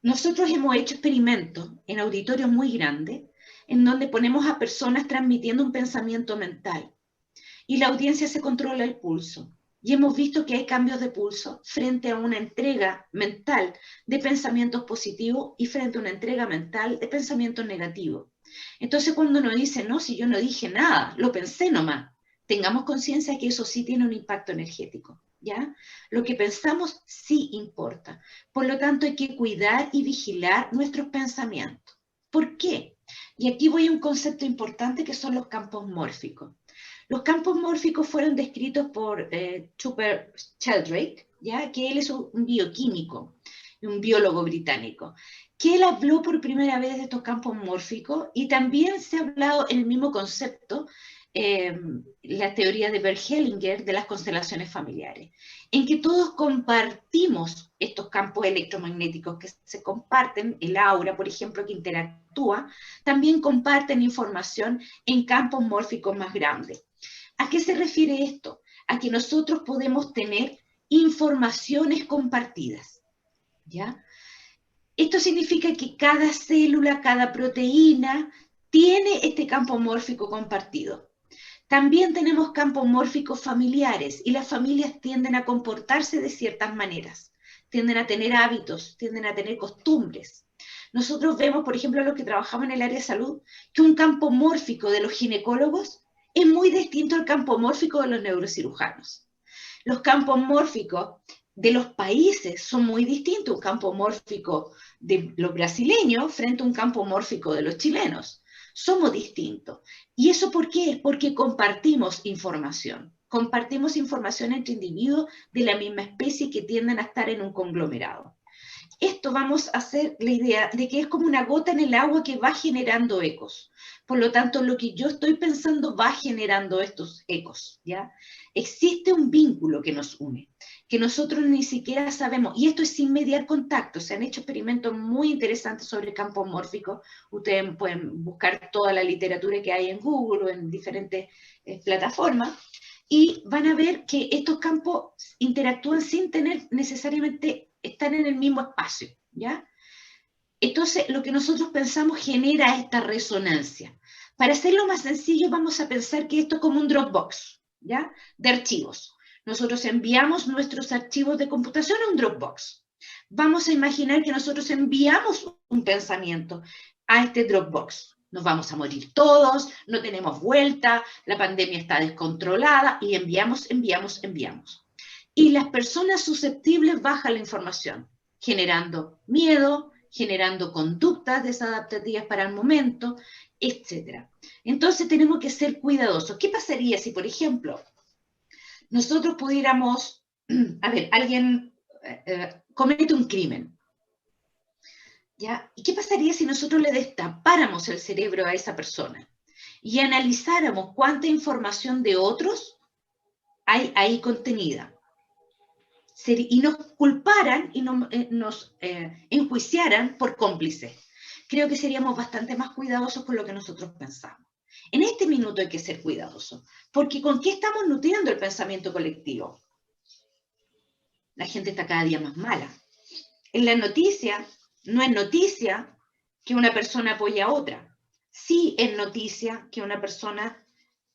Nosotros hemos hecho experimentos en auditorios muy grandes en donde ponemos a personas transmitiendo un pensamiento mental y la audiencia se controla el pulso. Y hemos visto que hay cambios de pulso frente a una entrega mental de pensamientos positivos y frente a una entrega mental de pensamientos negativos. Entonces, cuando uno dice: no, si yo no dije nada, lo pensé nomás, tengamos conciencia que eso sí tiene un impacto energético, ¿ya? Lo que pensamos sí importa. Por lo tanto, hay que cuidar y vigilar nuestros pensamientos. ¿Por qué? Y aquí voy a un concepto importante que son los campos mórficos. Los campos mórficos fueron descritos por Rupert Sheldrake, ¿ya? Que él es un bioquímico, un biólogo británico, que él habló por primera vez de estos campos mórficos y también se ha hablado en el mismo concepto la teoría de Bert Hellinger de las constelaciones familiares, en que todos compartimos estos campos electromagnéticos que se comparten, el aura, por ejemplo, que interactúa, también comparten información en campos mórficos más grandes. ¿A qué se refiere esto? A que nosotros podemos tener informaciones compartidas, ¿ya? Esto significa que cada célula, cada proteína tiene este campo mórfico compartido. También tenemos campos mórficos familiares y las familias tienden a comportarse de ciertas maneras, tienden a tener hábitos, tienden a tener costumbres. Nosotros vemos, por ejemplo, los que trabajamos en el área de salud, que un campo mórfico de los ginecólogos es muy distinto al campo mórfico de los neurocirujanos. Los campos mórficos de los países son muy distintos, un campo mórfico de los brasileños frente a un campo mórfico de los chilenos. Somos distintos. ¿Y eso por qué? Porque compartimos información. Compartimos información entre individuos de la misma especie que tienden a estar en un conglomerado. Esto vamos a hacer la idea de que es como una gota en el agua que va generando ecos. Por lo tanto, lo que yo estoy pensando va generando estos ecos, ¿ya? Existe un vínculo que nos une, que nosotros ni siquiera sabemos, y esto es sin mediar contacto. Se han hecho experimentos muy interesantes sobre campos mórficos. Ustedes pueden buscar toda la literatura que hay en Google o en diferentes plataformas, y van a ver que estos campos interactúan sin tener necesariamente estar en el mismo espacio, ¿ya? Entonces, lo que nosotros pensamos genera esta resonancia. Para hacerlo más sencillo, vamos a pensar que esto es como un Dropbox, ¿ya? De archivos. Nosotros enviamos nuestros archivos de computación a un Dropbox. Vamos a imaginar que nosotros enviamos un pensamiento a este Dropbox. Nos vamos a morir todos, no tenemos vuelta, la pandemia está descontrolada y enviamos. Y las personas susceptibles bajan la información, generando miedo, generando conductas desadaptativas para el momento, etc. Entonces tenemos que ser cuidadosos. ¿Qué pasaría si, por ejemplo, nosotros pudiéramos, a ver, alguien comete un crimen, ¿ya? ¿Y qué pasaría si nosotros le destapáramos el cerebro a esa persona y analizáramos cuánta información de otros hay ahí contenida? Y nos culparan y nos enjuiciaran por cómplices. Creo que seríamos bastante más cuidadosos con lo que nosotros pensamos. En este minuto hay que ser cuidadosos, porque ¿con qué estamos nutriendo el pensamiento colectivo? La gente está cada día más mala. En la noticia, no es noticia que una persona apoye a otra. Sí es noticia que una persona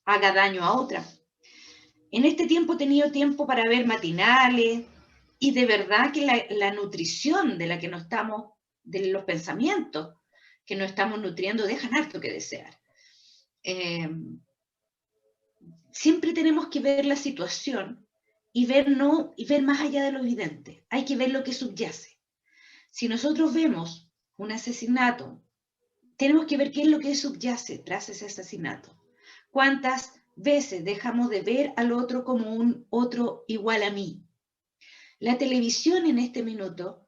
haga daño a otra. En este tiempo he tenido tiempo para ver matinales, y de verdad que la nutrición de la que nos estamos, de los pensamientos que nos estamos nutriendo, dejan harto que desear. Siempre tenemos que ver la situación y ver más allá de lo evidente. Hay que ver lo que subyace. Si nosotros vemos un asesinato, tenemos que ver qué es lo que subyace tras ese asesinato. ¿Cuántas veces dejamos de ver al otro como un otro igual a mí? La televisión en este minuto,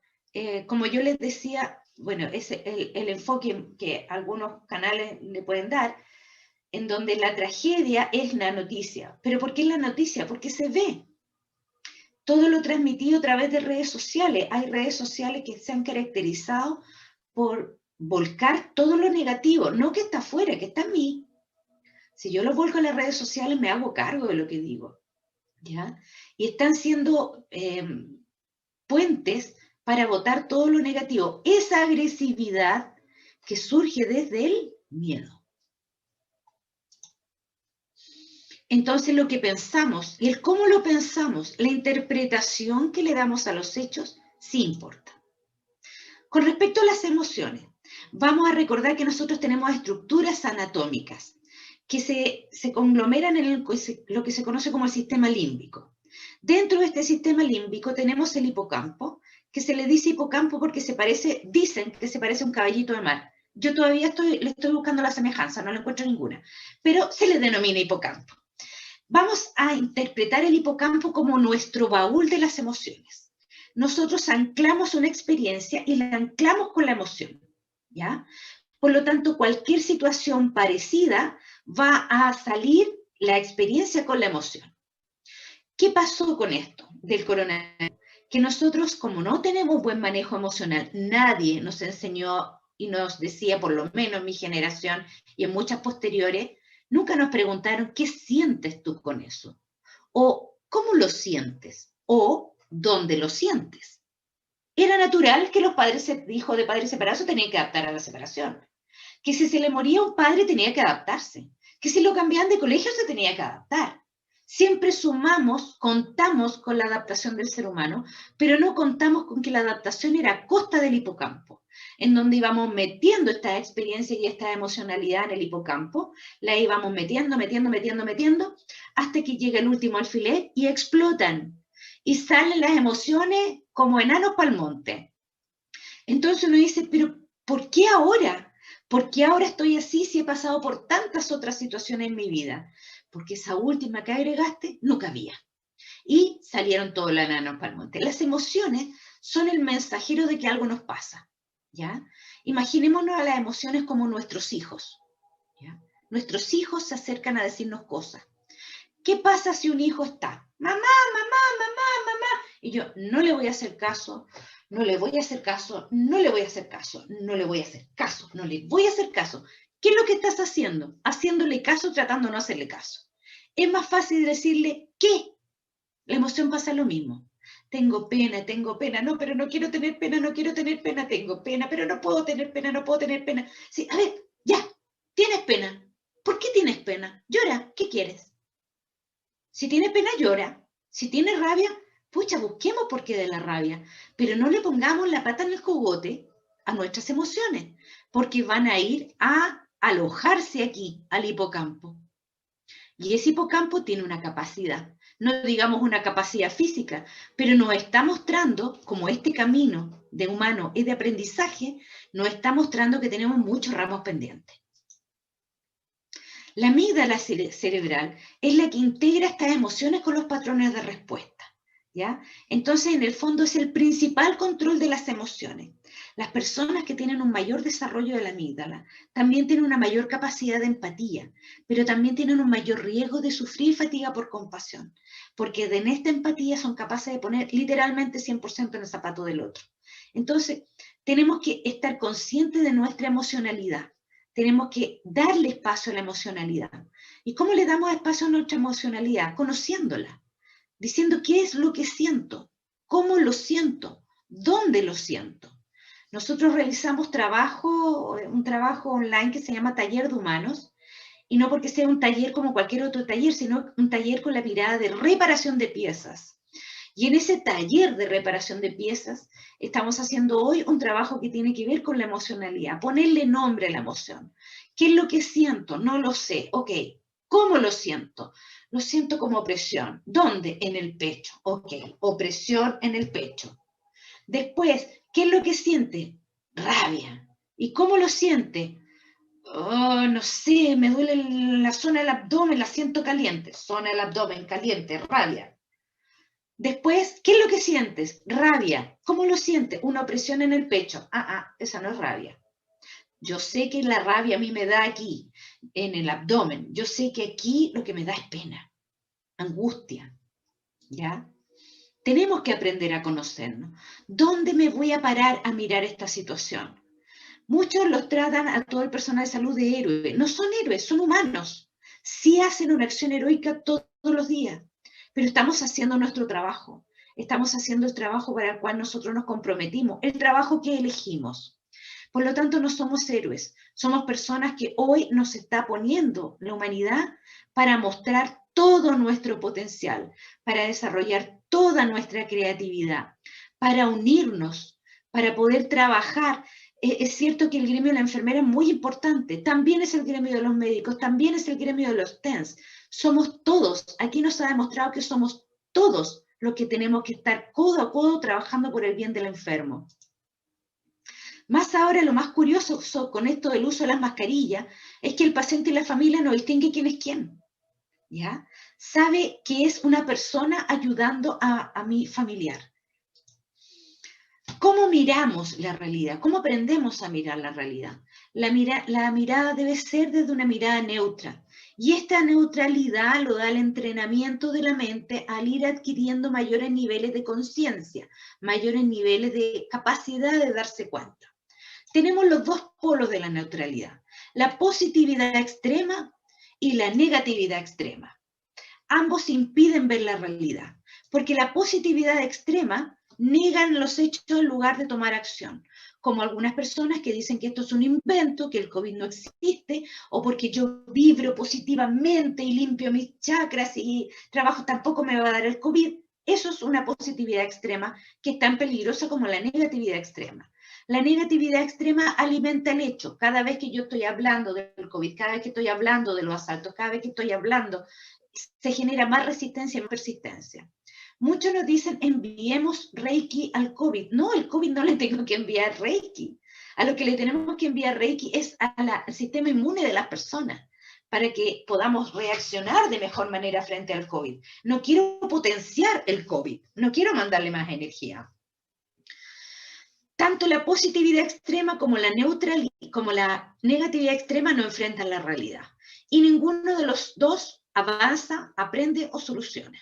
como yo les decía, bueno, es el enfoque que algunos canales le pueden dar, en donde la tragedia es la noticia. ¿Pero por qué es la noticia? Porque se ve. Todo lo transmitido a través de redes sociales. Hay redes sociales que se han caracterizado por volcar todo lo negativo, no que está afuera, que está en mí. Si yo lo vuelco a las redes sociales, me hago cargo de lo que digo, ¿ya? Y están siendo puentes para botar todo lo negativo, esa agresividad que surge desde el miedo. Entonces lo que pensamos y el cómo lo pensamos, la interpretación que le damos a los hechos, sí importa. Con respecto a las emociones, vamos a recordar que nosotros tenemos estructuras anatómicas que se conglomeran en lo que se conoce como el sistema límbico. Dentro de este sistema límbico tenemos el hipocampo, que se le dice hipocampo porque dicen que se parece a un caballito de mar. Yo todavía le estoy buscando la semejanza, no le encuentro ninguna, pero se le denomina hipocampo. Vamos a interpretar el hipocampo como nuestro baúl de las emociones. Nosotros anclamos una experiencia y la anclamos con la emoción, ¿ya? Por lo tanto, cualquier situación parecida va a salir la experiencia con la emoción. ¿Qué pasó con esto del coronavirus? Que nosotros, como no tenemos buen manejo emocional, nadie nos enseñó y nos decía, por lo menos en mi generación y en muchas posteriores, nunca nos preguntaron qué sientes tú con eso, o cómo lo sientes, o dónde lo sientes. Era natural que los hijos de padres separados tenían que adaptar a la separación, que si se le moría un padre tenía que adaptarse, que si lo cambiaban de colegio se tenía que adaptar. Siempre contamos con la adaptación del ser humano, pero no contamos con que la adaptación era a costa del hipocampo, en donde íbamos metiendo esta experiencia y esta emocionalidad en el hipocampo, la íbamos metiendo, hasta que llega el último alfiler y explotan, y salen las emociones como enanos pa'l monte. Entonces uno dice, pero ¿por qué ahora? ¿Por qué ahora estoy así si he pasado por tantas otras situaciones en mi vida? Porque esa última que agregaste no cabía. Y salieron todos los enanos para el monte. Las emociones son el mensajero de que algo nos pasa, ¿ya? Imaginémonos a las emociones como nuestros hijos, ¿ya? Nuestros hijos se acercan a decirnos cosas. ¿Qué pasa si un hijo está? Mamá, mamá, mamá, mamá. Y yo no le voy a hacer caso, no le voy a hacer caso, no le voy a hacer caso, no le voy a hacer caso, no le voy a hacer caso. ¿Qué es lo que estás haciendo? Haciéndole caso, tratando de no hacerle caso. Es más fácil decirle ¿qué? La emoción pasa lo mismo. Tengo pena, no, pero no quiero tener pena, no quiero tener pena, tengo pena, pero no puedo tener pena, no puedo tener pena. Sí, a ver, ya, tienes pena. ¿Por qué tienes pena? Llora, ¿qué quieres? Si tienes pena, llora. Si tienes rabia, pucha, busquemos por qué de la rabia, pero no le pongamos la pata en el cogote a nuestras emociones, porque van a ir a alojarse aquí, al hipocampo. Y ese hipocampo tiene una capacidad, no digamos una capacidad física, pero nos está mostrando, como este camino de humano es de aprendizaje, nos está mostrando que tenemos muchos ramos pendientes. La amígdala cerebral es la que integra estas emociones con los patrones de respuesta, ¿ya? Entonces, en el fondo, es el principal control de las emociones. Las personas que tienen un mayor desarrollo de la amígdala también tienen una mayor capacidad de empatía, pero también tienen un mayor riesgo de sufrir fatiga por compasión, porque en esta empatía son capaces de poner literalmente 100% en el zapato del otro. Entonces, tenemos que estar conscientes de nuestra emocionalidad. Tenemos que darle espacio a la emocionalidad. ¿Y cómo le damos espacio a nuestra emocionalidad? Conociéndola, diciendo qué es lo que siento, cómo lo siento, dónde lo siento. Nosotros realizamos un trabajo online que se llama Taller de Humanos, y no porque sea un taller como cualquier otro taller, sino un taller con la mirada de reparación de piezas. Y en ese taller de reparación de piezas estamos haciendo hoy un trabajo que tiene que ver con la emocionalidad, ponerle nombre a la emoción. ¿Qué es lo que siento? No lo sé. Ok, ¿cómo lo siento? Lo siento como opresión. ¿Dónde? En el pecho. Ok, opresión en el pecho. Después, ¿qué es lo que siente? Rabia. ¿Y cómo lo siente? Oh, no sé, me duele la zona del abdomen, la siento caliente. Zona del abdomen caliente, rabia. Después, ¿qué es lo que sientes? Rabia. ¿Cómo lo sientes? Una opresión en el pecho. Esa no es rabia. Yo sé que la rabia a mí me da aquí, en el abdomen. Yo sé que aquí lo que me da es pena, angustia. ¿Ya? Tenemos que aprender a conocernos. ¿Dónde me voy a parar a mirar esta situación? Muchos los tratan a todo el personal de salud de héroe. No son héroes, son humanos. Sí hacen una acción heroica todos los días, pero estamos haciendo nuestro trabajo. Estamos haciendo el trabajo para el cual nosotros nos comprometimos, el trabajo que elegimos. Por lo tanto, no somos héroes, somos personas que hoy nos está poniendo la humanidad para mostrar todo nuestro potencial, para desarrollar toda nuestra creatividad, para unirnos, para poder trabajar. Es cierto que el gremio de la enfermera es muy importante, también es el gremio de los médicos, también es el gremio de los TENS. Somos todos, aquí nos ha demostrado que somos todos los que tenemos que estar codo a codo trabajando por el bien del enfermo. Más ahora, lo más curioso con esto del uso de las mascarillas es que el paciente y la familia no distingue quién es quién, ¿ya? Sabe que es una persona ayudando a mi familiar. ¿Cómo miramos la realidad? ¿Cómo aprendemos a mirar la realidad? La mirada debe ser desde una mirada neutra. Y esta neutralidad lo da el entrenamiento de la mente al ir adquiriendo mayores niveles de conciencia, mayores niveles de capacidad de darse cuenta. Tenemos los dos polos de la neutralidad, la positividad extrema y la negatividad extrema. Ambos impiden ver la realidad, porque la positividad extrema negan los hechos en lugar de tomar acción, como algunas personas que dicen que esto es un invento, que el COVID no existe, o porque yo vibro positivamente y limpio mis chakras y trabajo tampoco me va a dar el COVID. Eso es una positividad extrema que es tan peligrosa como la negatividad extrema. La negatividad extrema alimenta el hecho. Cada vez que yo estoy hablando del COVID, cada vez que estoy hablando de los asaltos, cada vez que estoy hablando, se genera más resistencia y más persistencia. Muchos nos dicen, enviemos Reiki al COVID. No, el COVID no le tengo que enviar Reiki. A lo que le tenemos que enviar Reiki es al sistema inmune de las personas, para que podamos reaccionar de mejor manera frente al COVID. No quiero potenciar el COVID, no quiero mandarle más energía. Tanto la positividad extrema como la negatividad extrema no enfrentan la realidad. Y ninguno de los dos avanza, aprende o soluciona.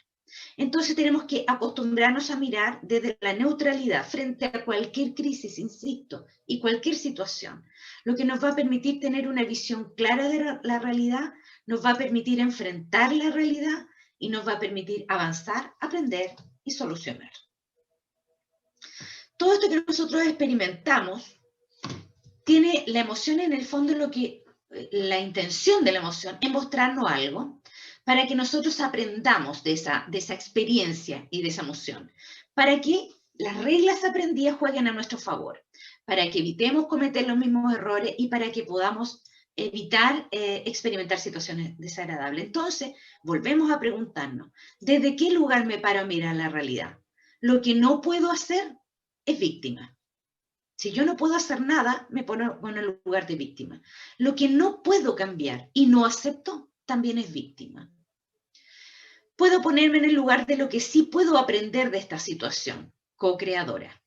Entonces tenemos que acostumbrarnos a mirar desde la neutralidad frente a cualquier crisis, insisto, y cualquier situación. Lo que nos va a permitir tener una visión clara de la realidad, nos va a permitir enfrentar la realidad y nos va a permitir avanzar, aprender y solucionar. Todo esto que nosotros experimentamos tiene la emoción en el fondo, la intención de la emoción es mostrarnos algo para que nosotros aprendamos de esa experiencia y de esa emoción, para que las reglas aprendidas jueguen a nuestro favor, para que evitemos cometer los mismos errores y para que podamos evitar experimentar situaciones desagradables. Entonces, volvemos a preguntarnos, ¿desde qué lugar me paro a mirar la realidad? Lo que no puedo hacer es víctima. Si yo no puedo hacer nada, me pongo en el lugar de víctima. Lo que no puedo cambiar y no acepto, también es víctima. Puedo ponerme en el lugar de lo que sí puedo aprender de esta situación, co-creadora.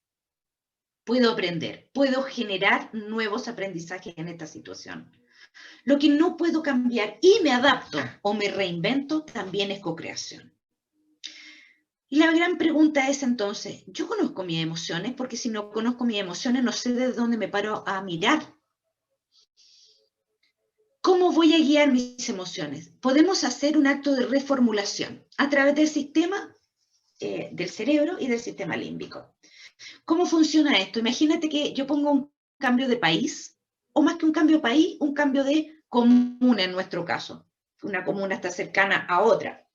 Puedo aprender, puedo generar nuevos aprendizajes en esta situación. Lo que no puedo cambiar y me adapto o me reinvento, también es co-creación. Y la gran pregunta es entonces, ¿yo conozco mis emociones? Porque si no conozco mis emociones, no sé de dónde me paro a mirar. ¿Cómo voy a guiar mis emociones? Podemos hacer un acto de reformulación a través del sistema del cerebro y del sistema límbico. ¿Cómo funciona esto? Imagínate que yo pongo un cambio de país, o más que un cambio de país, un cambio de comuna en nuestro caso. Una comuna está cercana a otra.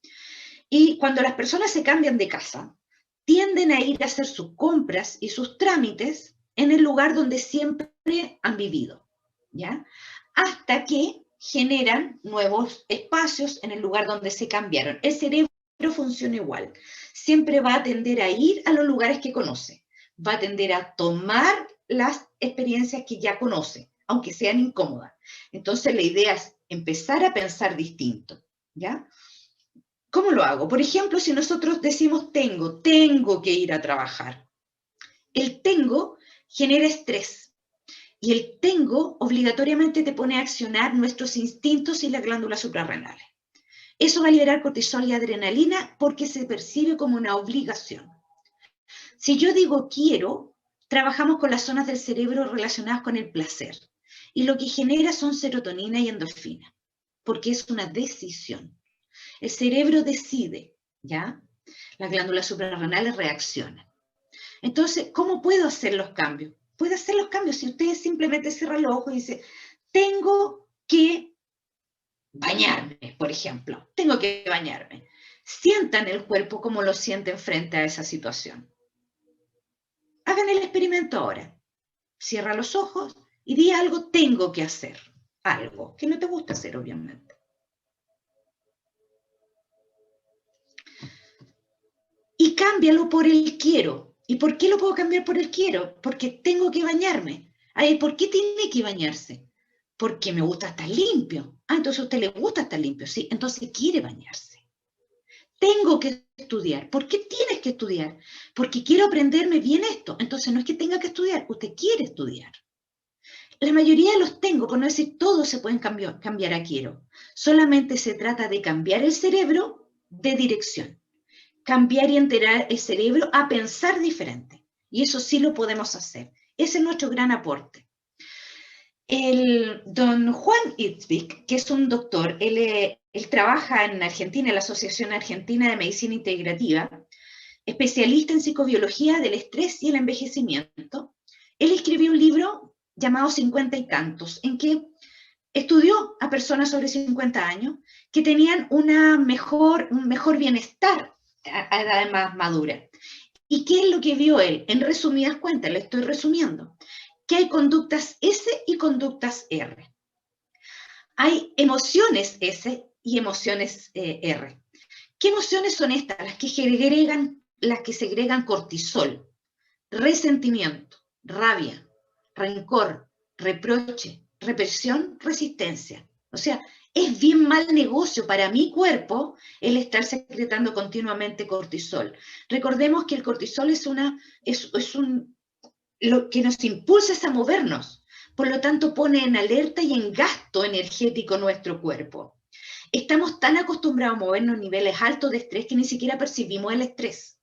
Y cuando las personas se cambian de casa, tienden a ir a hacer sus compras y sus trámites en el lugar donde siempre han vivido, ¿ya? Hasta que generan nuevos espacios en el lugar donde se cambiaron. El cerebro funciona igual. Siempre va a tender a ir a los lugares que conoce. Va a tender a tomar las experiencias que ya conoce, aunque sean incómodas. Entonces la idea es empezar a pensar distinto, ¿ya? ¿Cómo lo hago? Por ejemplo, si nosotros decimos tengo que ir a trabajar. El tengo genera estrés. Y el tengo obligatoriamente te pone a accionar nuestros instintos y las glándulas suprarrenales. Eso va a liberar cortisol y adrenalina porque se percibe como una obligación. Si yo digo quiero, trabajamos con las zonas del cerebro relacionadas con el placer. Y lo que genera son serotonina y endorfina, porque es una decisión. El cerebro decide, ¿ya? Las glándulas suprarrenales reaccionan. Entonces, ¿cómo puedo hacer los cambios? Puede hacer los cambios si ustedes simplemente cierran los ojos y dicen, tengo que bañarme, por ejemplo. Tengo que bañarme. Sientan el cuerpo como lo sienten frente a esa situación. Hagan el experimento ahora. Cierra los ojos y di algo tengo que hacer. Algo que no te gusta hacer, obviamente. Y cámbialo por el quiero. ¿Y por qué lo puedo cambiar por el quiero? Porque tengo que bañarme. Ay, ¿por qué tiene que bañarse? Porque me gusta estar limpio. Ah, entonces a usted le gusta estar limpio, sí. Entonces quiere bañarse. Tengo que estudiar. ¿Por qué tienes que estudiar? Porque quiero aprenderme bien esto. Entonces no es que tenga que estudiar, usted quiere estudiar. La mayoría los tengo, por no decir todos se pueden cambiar a quiero. Solamente se trata de cambiar el cerebro de dirección. Cambiar y enterar el cerebro a pensar diferente. Y eso sí lo podemos hacer. Ese es nuestro gran aporte. El don Juan Itzvik, que es un doctor, él trabaja en Argentina, en la Asociación Argentina de Medicina Integrativa, especialista en psicobiología del estrés y el envejecimiento. Él escribió un libro llamado 50 y tantos, en que estudió a personas sobre 50 años que tenían un mejor bienestar a edades más maduras. ¿Y qué es lo que vio él? En resumidas cuentas, le estoy resumiendo, que hay conductas S y conductas R. Hay emociones S y emociones R. ¿Qué emociones son estas? Las que segregan cortisol, resentimiento, rabia, rencor, reproche, represión, resistencia. O sea, es bien mal negocio para mi cuerpo el estar secretando continuamente cortisol. Recordemos que el cortisol es lo que nos impulsa es a movernos. Por lo tanto, pone en alerta y en gasto energético nuestro cuerpo. Estamos tan acostumbrados a movernos a niveles altos de estrés que ni siquiera percibimos el estrés.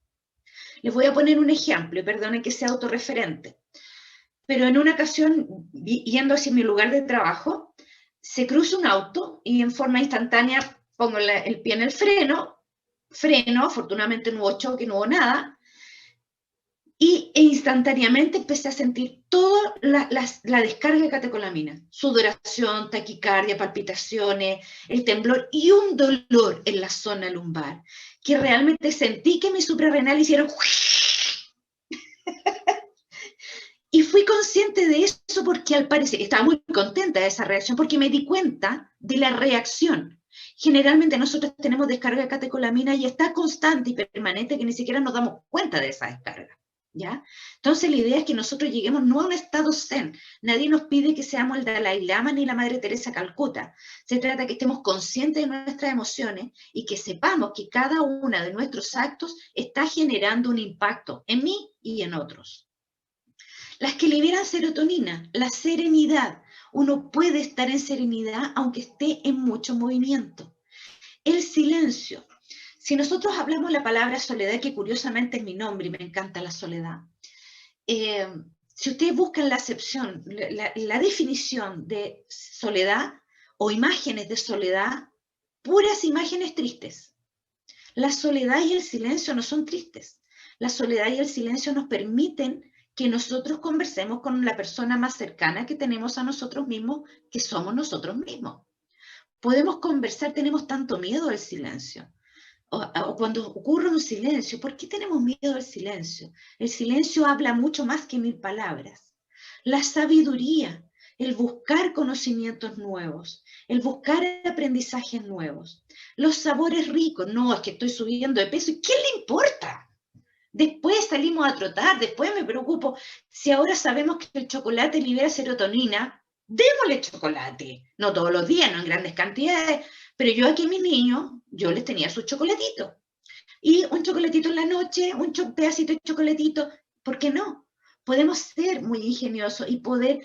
Les voy a poner un ejemplo, y perdonen que sea autorreferente. Pero en una ocasión, yendo hacia mi lugar de trabajo, se cruza un auto y en forma instantánea pongo el pie en el freno, afortunadamente no hubo choque, no hubo nada, e instantáneamente empecé a sentir toda la descarga de catecolamina, sudoración, taquicardia, palpitaciones, el temblor y un dolor en la zona lumbar, que realmente sentí que mis suprarrenales hicieron... Y fui consciente de eso porque al parecer, estaba muy contenta de esa reacción, porque me di cuenta de la reacción. Generalmente nosotros tenemos descarga de catecolamina y está constante y permanente que ni siquiera nos damos cuenta de esa descarga. ¿Ya? Entonces la idea es que nosotros lleguemos no a un estado zen. Nadie nos pide que seamos el Dalai Lama ni la Madre Teresa Calcuta. Se trata de que estemos conscientes de nuestras emociones y que sepamos que cada uno de nuestros actos está generando un impacto en mí y en otros. Las que liberan serotonina, la serenidad. Uno puede estar en serenidad aunque esté en mucho movimiento. El silencio. Si nosotros hablamos la palabra soledad, que curiosamente es mi nombre y me encanta la soledad, si ustedes buscan la acepción, la definición de soledad o imágenes de soledad, puras imágenes tristes. La soledad y el silencio no son tristes. La soledad y el silencio nos permiten que nosotros conversemos con la persona más cercana que tenemos a nosotros mismos, que somos nosotros mismos. Podemos conversar, tenemos tanto miedo al silencio. O cuando ocurre un silencio, ¿por qué tenemos miedo al silencio? El silencio habla mucho más que 1000 palabras. La sabiduría, el buscar conocimientos nuevos, el buscar aprendizajes nuevos. Los sabores ricos, no, es que estoy subiendo de peso, ¿y quién le importa? Después salimos a trotar, después me preocupo. Si ahora sabemos que el chocolate libera serotonina, démosle chocolate. No todos los días, no en grandes cantidades, pero yo aquí a mis niños, yo les tenía su chocolatito. Y un chocolatito en la noche, un pedacito de chocolatito, ¿por qué no? Podemos ser muy ingeniosos y poder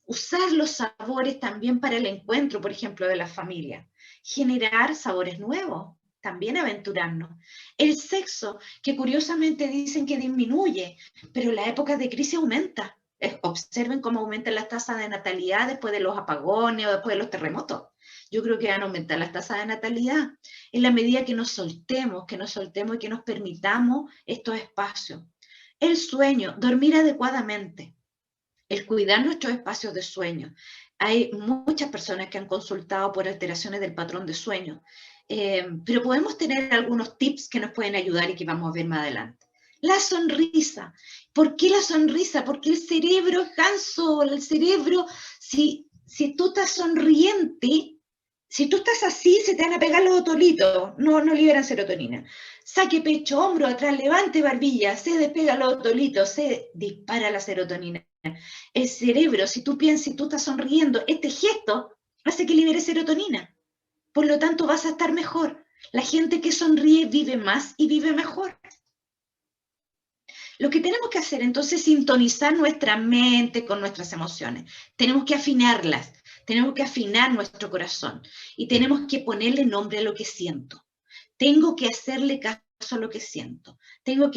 usar los sabores también para el encuentro, por ejemplo, de la familia. Generar sabores nuevos, también aventurarnos. El sexo, que curiosamente dicen que disminuye, pero en la época de crisis aumenta. Observen cómo aumentan las tasas de natalidad después de los apagones o después de los terremotos. Yo creo que van a aumentar las tasas de natalidad en la medida que nos soltemos y que nos permitamos estos espacios. El sueño, dormir adecuadamente, el cuidar nuestros espacios de sueño. Hay muchas personas que han consultado por alteraciones del patrón de sueño, pero podemos tener algunos tips que nos pueden ayudar y que vamos a ver más adelante. La sonrisa. ¿Por qué la sonrisa? Porque el cerebro es ganso, el cerebro, si tú estás sonriente, si tú estás así, se te van a pegar los otolitos, no liberan serotonina. Saque pecho, hombro atrás, levante barbilla, se despega los otolitos, se dispara la serotonina. El cerebro, si tú piensas, si tú estás sonriendo, este gesto hace que libere serotonina. Por lo tanto, vas a estar mejor. La gente que sonríe vive más y vive mejor. Lo que tenemos que hacer entonces es sintonizar nuestra mente con nuestras emociones. Tenemos que afinarlas, tenemos que afinar nuestro corazón y tenemos que ponerle nombre a lo que siento. Tengo que hacerle caso a lo que siento. Los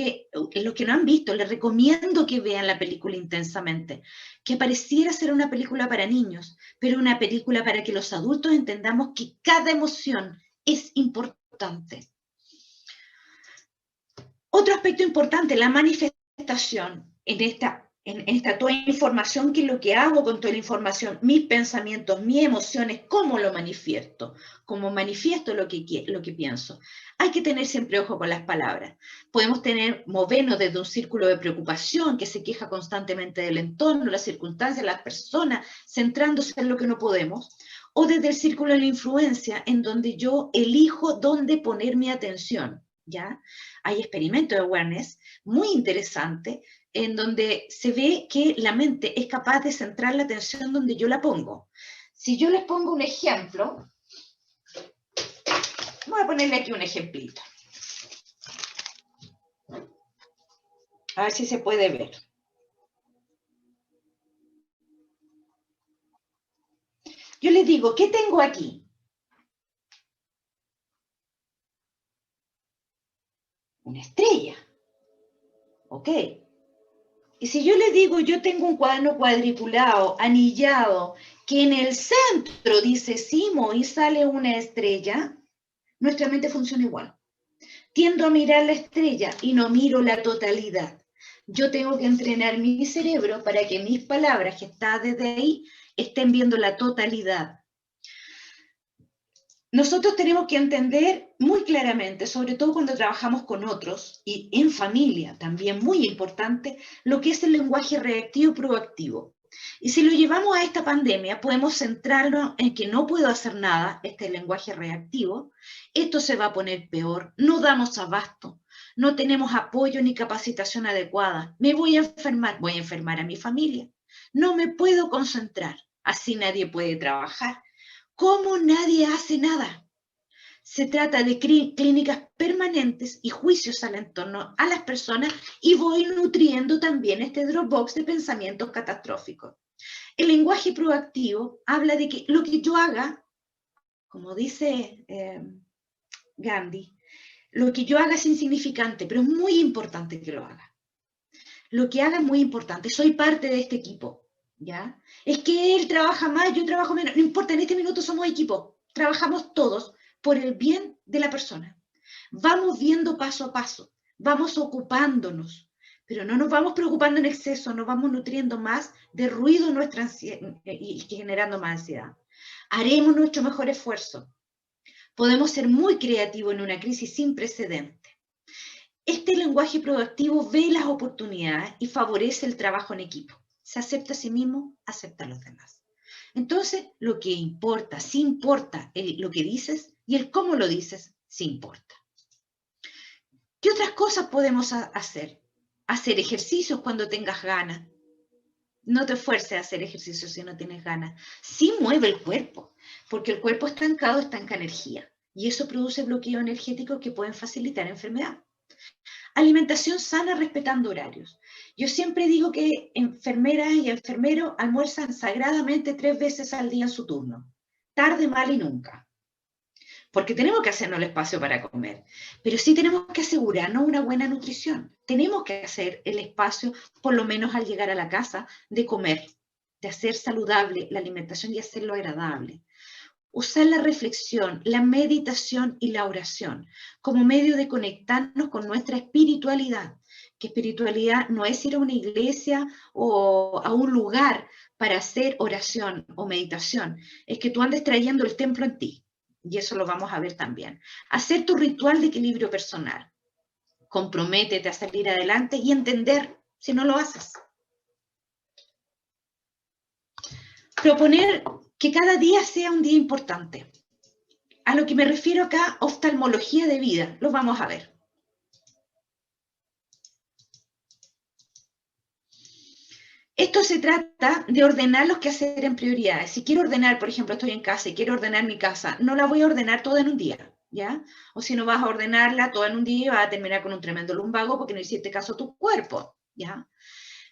que no han visto, les recomiendo que vean la película Intensamente, que pareciera ser una película para niños, pero una película para que los adultos entendamos que cada emoción es importante. Otro aspecto importante, la manifestación en esta toda información, que es lo que hago con toda la información, mis pensamientos, mis emociones, cómo lo manifiesto, cómo manifiesto lo que pienso. Hay que tener siempre ojo con las palabras. Podemos movernos desde un círculo de preocupación que se queja constantemente del entorno, las circunstancias, las personas, centrándose en lo que no podemos, o desde el círculo de la influencia, en donde yo elijo dónde poner mi atención. ¿Ya? Hay experimentos de awareness muy interesantes en donde se ve que la mente es capaz de centrar la atención donde yo la pongo. Si yo les pongo un ejemplo, voy a ponerle aquí un ejemplito. A ver si se puede ver. Yo les digo, ¿qué tengo aquí? Una estrella. ¿Ok? Y si yo les digo, yo tengo un cuaderno cuadriculado, anillado, que en el centro dice Simo y sale una estrella, nuestra mente funciona igual. Tiendo a mirar la estrella y no miro la totalidad. Yo tengo que entrenar mi cerebro para que mis palabras, que están desde ahí, estén viendo la totalidad. Nosotros tenemos que entender muy claramente, sobre todo cuando trabajamos con otros y en familia, también muy importante, lo que es el lenguaje reactivo proactivo. Y si lo llevamos a esta pandemia, podemos centrarnos en que no puedo hacer nada, este lenguaje reactivo, esto se va a poner peor, no damos abasto, no tenemos apoyo ni capacitación adecuada, me voy a enfermar a mi familia, no me puedo concentrar, así nadie puede trabajar. ¿Cómo nadie hace nada? Se trata de clínicas permanentes y juicios al entorno, a las personas, y voy nutriendo también este Dropbox de pensamientos catastróficos. El lenguaje proactivo habla de que lo que yo haga, como dice Gandhi, lo que yo haga es insignificante, pero es muy importante que lo haga. Lo que haga es muy importante, soy parte de este equipo. ¿Ya? Es que él trabaja más, yo trabajo menos, no importa, en este minuto somos equipo, trabajamos todos por el bien de la persona. Vamos viendo paso a paso, vamos ocupándonos, pero no nos vamos preocupando en exceso, nos vamos nutriendo más de ruido y generando más ansiedad. Haremos nuestro mejor esfuerzo. Podemos ser muy creativos en una crisis sin precedentes. Este lenguaje proactivo ve las oportunidades y favorece el trabajo en equipo. Se acepta a sí mismo, acepta a los demás. Entonces, lo que importa, sí importa lo que dices, y el cómo lo dices, sí importa. ¿Qué otras cosas podemos hacer? Hacer ejercicios cuando tengas ganas. No te esfuerces a hacer ejercicios si no tienes ganas. Sí mueve el cuerpo, porque el cuerpo estancado estanca energía, y eso produce bloqueos energéticos que pueden facilitar enfermedad. Alimentación sana respetando horarios. Yo siempre digo que enfermeras y enfermeros almuerzan sagradamente 3 veces al día en su turno. Tarde, mal y nunca. Porque tenemos que hacernos el espacio para comer. Pero sí tenemos que asegurarnos una buena nutrición. Tenemos que hacer el espacio, por lo menos al llegar a la casa, de comer, de hacer saludable la alimentación y hacerlo agradable. Usar la reflexión, la meditación y la oración como medio de conectarnos con nuestra espiritualidad. Que espiritualidad no es ir a una iglesia o a un lugar para hacer oración o meditación. Es que tú andes trayendo el templo en ti. Y eso lo vamos a ver también. Hacer tu ritual de equilibrio personal. Comprométete a salir adelante y entender si no lo haces. Proponer que cada día sea un día importante. A lo que me refiero acá, oftalmología de vida, lo vamos a ver. Esto se trata de ordenar los quehaceres en prioridades. Si quiero ordenar, por ejemplo, estoy en casa y quiero ordenar mi casa, no la voy a ordenar toda en un día. ¿ya? O si no vas a ordenarla toda en un día y vas a terminar con un tremendo lumbago porque no hiciste caso a tu cuerpo, ¿ya?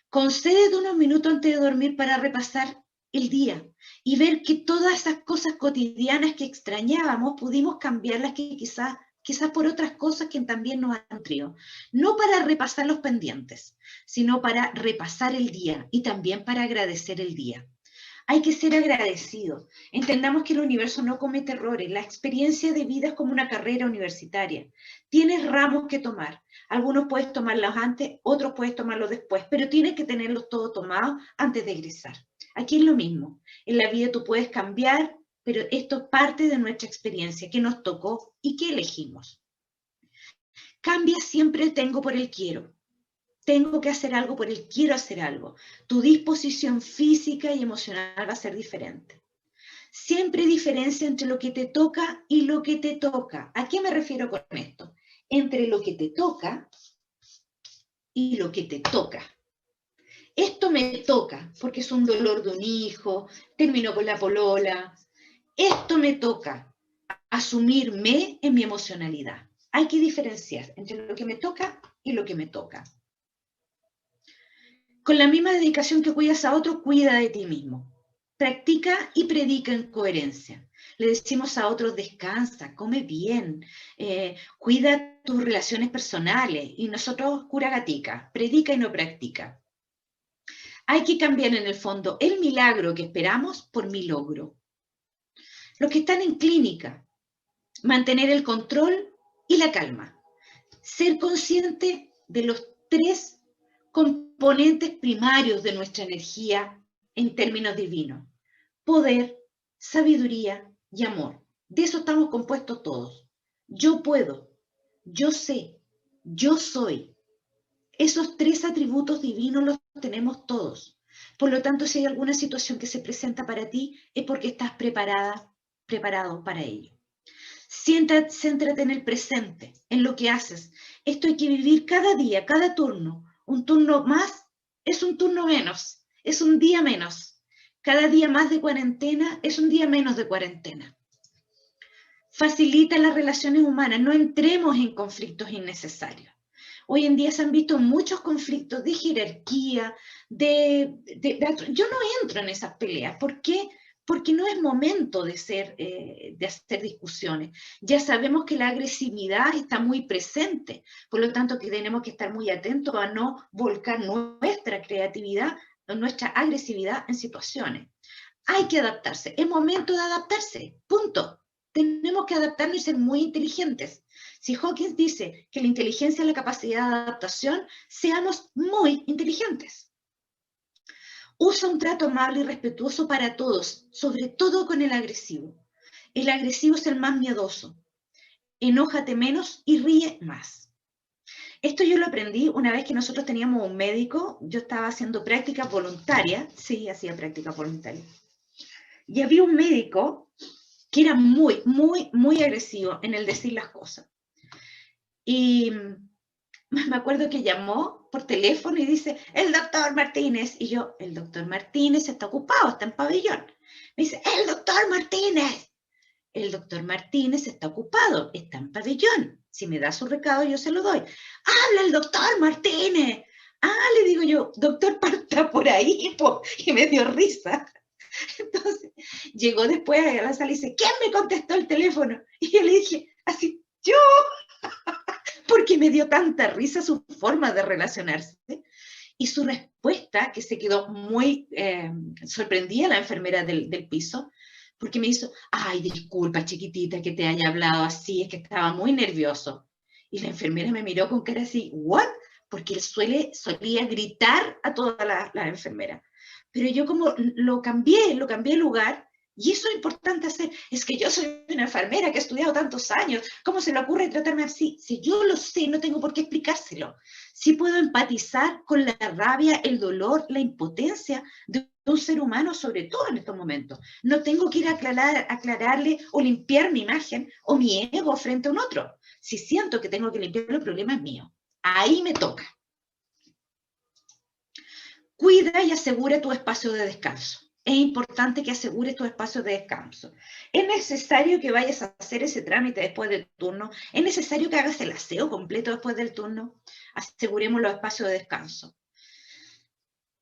Concédete unos minutos antes de dormir para repasar el día y ver que todas esas cosas cotidianas que extrañábamos pudimos cambiarlas que quizás por otras cosas que también nos han nutrido. No para repasar los pendientes, sino para repasar el día y también para agradecer el día. Hay que ser agradecido. Entendamos que el universo no comete errores. La experiencia de vida es como una carrera universitaria. Tienes ramos que tomar. Algunos puedes tomarlos antes, otros puedes tomarlos después, pero tienes que tenerlos todos tomados antes de egresar. Aquí es lo mismo. En la vida tú puedes cambiar, pero esto es parte de nuestra experiencia, que nos tocó y que elegimos. Cambia siempre el tengo por el quiero. Tengo que hacer algo por el quiero hacer algo. Tu disposición física y emocional va a ser diferente. Siempre hay diferencia entre lo que te toca y lo que te toca. ¿A qué me refiero con esto? Entre lo que te toca y lo que te toca. Esto me toca porque es un dolor de un hijo, terminó con la polola. Esto me toca asumirme en mi emocionalidad. Hay que diferenciar entre lo que me toca y lo que me toca. Con la misma dedicación que cuidas a otros, cuida de ti mismo. Practica y predica en coherencia. Le decimos a otros, descansa, come bien, cuida tus relaciones personales. Y nosotros, cura gatica, predica y no practica. Hay que cambiar en el fondo el milagro que esperamos por mi logro. Los que están en clínica, mantener el control y la calma. Ser consciente de los 3 componentes primarios de nuestra energía en términos divinos: poder, sabiduría y amor. De eso estamos compuestos todos. Yo puedo, yo sé, yo soy. Esos 3 atributos divinos los tenemos todos. Por lo tanto, si hay alguna situación que se presenta para ti, es porque estás preparado para ello. Céntrate en el presente, en lo que haces. Esto hay que vivir cada día, cada turno. Un turno más es un turno menos, es un día menos. Cada día más de cuarentena es un día menos de cuarentena. Facilita las relaciones humanas, no entremos en conflictos innecesarios. Hoy en día se han visto muchos conflictos de jerarquía, yo no entro en esas peleas. ¿Por qué? Porque no es momento de hacer discusiones. Ya sabemos que la agresividad está muy presente, por lo tanto que tenemos que estar muy atentos a no volcar nuestra creatividad, nuestra agresividad en situaciones. Hay que adaptarse, es momento de adaptarse, punto. Tenemos que adaptarnos y ser muy inteligentes. Si Hawkins dice que la inteligencia es la capacidad de adaptación, seamos muy inteligentes. Usa un trato amable y respetuoso para todos, sobre todo con el agresivo. El agresivo es el más miedoso. Enójate menos y ríe más. Esto yo lo aprendí una vez que nosotros teníamos un médico. Yo estaba haciendo práctica voluntaria. Sí, hacía práctica voluntaria. Y había un médico que era muy, muy, muy agresivo en el decir las cosas. Y me acuerdo que llamó por teléfono y dice, el doctor Martínez. Y yo, el doctor Martínez está ocupado, está en pabellón. Me dice, el doctor Martínez. El doctor Martínez está ocupado, está en pabellón. Si me da su recado, yo se lo doy. ¡Habla el doctor Martínez! Ah, le digo yo, doctor, parta por ahí, y me dio risa. Entonces, llegó después a la sala y dice, ¿quién me contestó el teléfono? Y yo le dije, así, yo, porque me dio tanta risa su forma de relacionarse. Y su respuesta, que se quedó muy sorprendida la enfermera del piso, porque me hizo, ay, disculpa, chiquitita, que te haya hablado así, es que estaba muy nervioso. Y la enfermera me miró con cara así, ¿what? Porque él solía gritar a toda la enfermera. Pero yo como lo cambié de lugar, y eso es importante hacer. Es que yo soy una enfermera que ha estudiado tantos años, ¿cómo se le ocurre tratarme así? Si yo lo sé, no tengo por qué explicárselo. Sí puedo empatizar con la rabia, el dolor, la impotencia de un ser humano, sobre todo en estos momentos. No tengo que ir a aclararle o limpiar mi imagen o mi ego frente a un otro. Si siento que tengo que limpiar el problema, es mío. Ahí me toca. Cuida y asegura tu espacio de descanso. es importante que asegures tus espacios de descanso. Es necesario que vayas a hacer ese trámite después del turno. Es necesario que hagas el aseo completo después del turno. Aseguremos los espacios de descanso.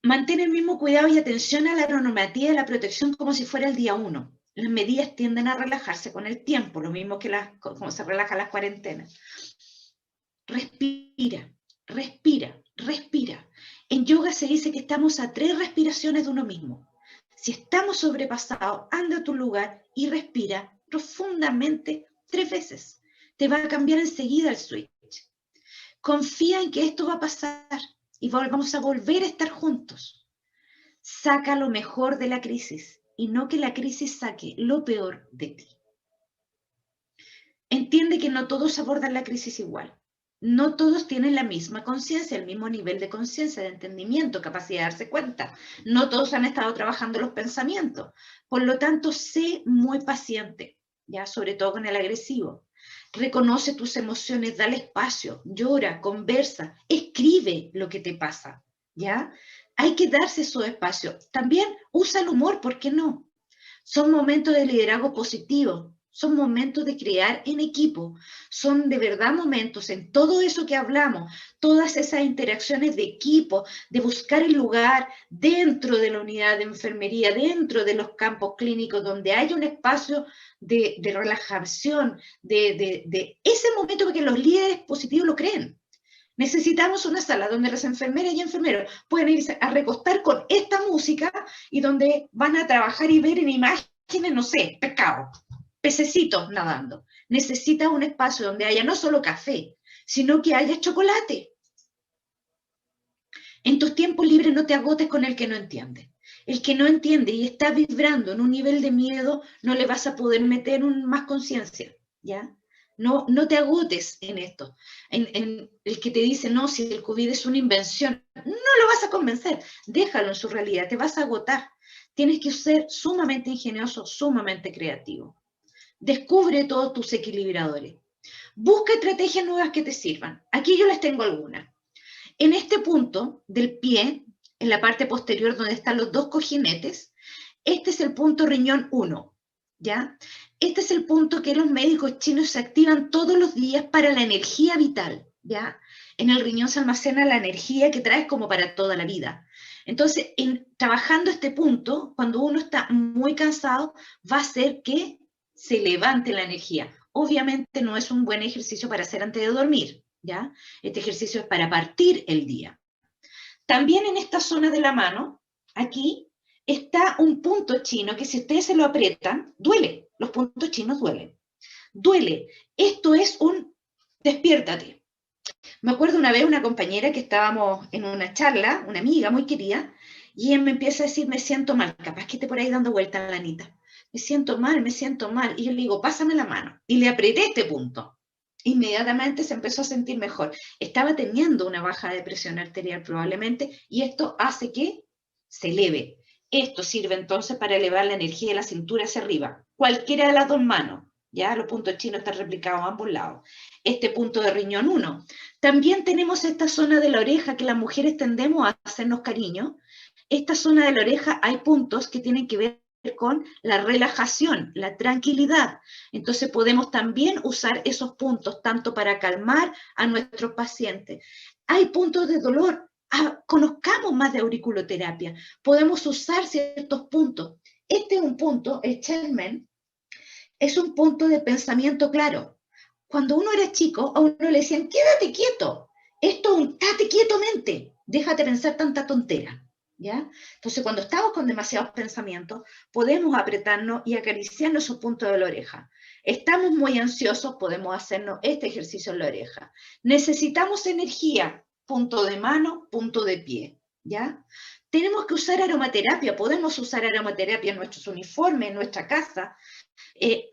Mantén el mismo cuidado y atención a la normativa de la protección como si fuera el día 1. Las medidas tienden a relajarse con el tiempo, lo mismo que como se relajan las cuarentenas. Respira, respira, respira. En yoga se dice que estamos a 3 respiraciones de uno mismo. Si estamos sobrepasados, anda a tu lugar y respira profundamente 3 veces. Te va a cambiar enseguida el switch. Confía en que esto va a pasar y vamos a volver a estar juntos. Saca lo mejor de la crisis y no que la crisis saque lo peor de ti. Entiende que no todos abordan la crisis igual. No todos tienen la misma conciencia, el mismo nivel de conciencia, de entendimiento, capacidad de darse cuenta. No todos han estado trabajando los pensamientos. Por lo tanto, sé muy paciente, ya, sobre todo con el agresivo. Reconoce tus emociones, dale espacio, llora, conversa, escribe lo que te pasa, ¿ya? Hay que darse esos espacios. También usa el humor, ¿por qué no? Son momentos de liderazgo positivo. Son momentos de crear en equipo, son de verdad momentos en todo eso que hablamos, todas esas interacciones de equipo, de buscar el lugar dentro de la unidad de enfermería, dentro de los campos clínicos, donde haya un espacio de relajación, de ese momento porque los líderes positivos lo creen. Necesitamos una sala donde las enfermeras y enfermeros pueden irse a recostar con esta música y donde van a trabajar y ver en imágenes, no sé, pescado, pececitos nadando. Necesitas un espacio donde haya no solo café, sino que haya chocolate. En tus tiempos libres no te agotes con el que no entiende. El que no entiende y está vibrando en un nivel de miedo, no le vas a poder meter más conciencia, ¿ya? No te agotes en esto. En el que te dice, no, si el COVID es una invención, no lo vas a convencer. Déjalo en su realidad, te vas a agotar. Tienes que ser sumamente ingenioso, sumamente creativo. Descubre todos tus equilibradores. Busca estrategias nuevas que te sirvan. Aquí yo les tengo algunas. En este punto del pie, en la parte posterior donde están los 2 cojinetes, este es el punto riñón 1, ¿ya? Este es el punto que los médicos chinos se activan todos los días para la energía vital, ¿ya? En el riñón se almacena la energía que traes como para toda la vida. Entonces, trabajando este punto, cuando uno está muy cansado, va a hacer que se levante la energía. Obviamente no es un buen ejercicio para hacer antes de dormir, ¿ya? Este ejercicio es para partir el día. También en esta zona de la mano, aquí, está un punto chino que si ustedes se lo aprietan, duele. Los puntos chinos duelen. Duele. Esto es un despiértate. Me acuerdo una vez una compañera que estábamos en una charla, una amiga muy querida, y ella me empieza a decir, me siento mal, capaz que esté por ahí dando vuelta a la Anita. Me siento mal, me siento mal. Y yo le digo, pásame la mano. Y le apreté este punto. Inmediatamente se empezó a sentir mejor. Estaba teniendo una baja de presión arterial probablemente, y esto hace que se eleve. Esto sirve entonces para elevar la energía de la cintura hacia arriba. Cualquiera de las 2 manos. Ya los puntos chinos están replicados a ambos lados. Este punto de riñón 1. También tenemos esta zona de la oreja que las mujeres tendemos a hacernos cariño. Esta zona de la oreja hay puntos que tienen que ver con la relajación, la tranquilidad. Entonces podemos también usar esos puntos tanto para calmar a nuestros pacientes. Hay puntos de dolor, conozcamos más de auriculoterapia, podemos usar ciertos puntos. Este es un punto, el Chenmen, es un punto de pensamiento claro. Cuando uno era chico, a uno le decían, quédate quieto, esto es un tate quieto mente, déjate pensar tanta tontera. ¿Ya? Entonces, cuando estamos con demasiados pensamientos, podemos apretarnos y acariciarnos esos puntos de la oreja. Estamos muy ansiosos, podemos hacernos este ejercicio en la oreja. Necesitamos energía, punto de mano, punto de pie. ¿Ya? Tenemos que usar aromaterapia, podemos usar aromaterapia en nuestros uniformes, en nuestra casa.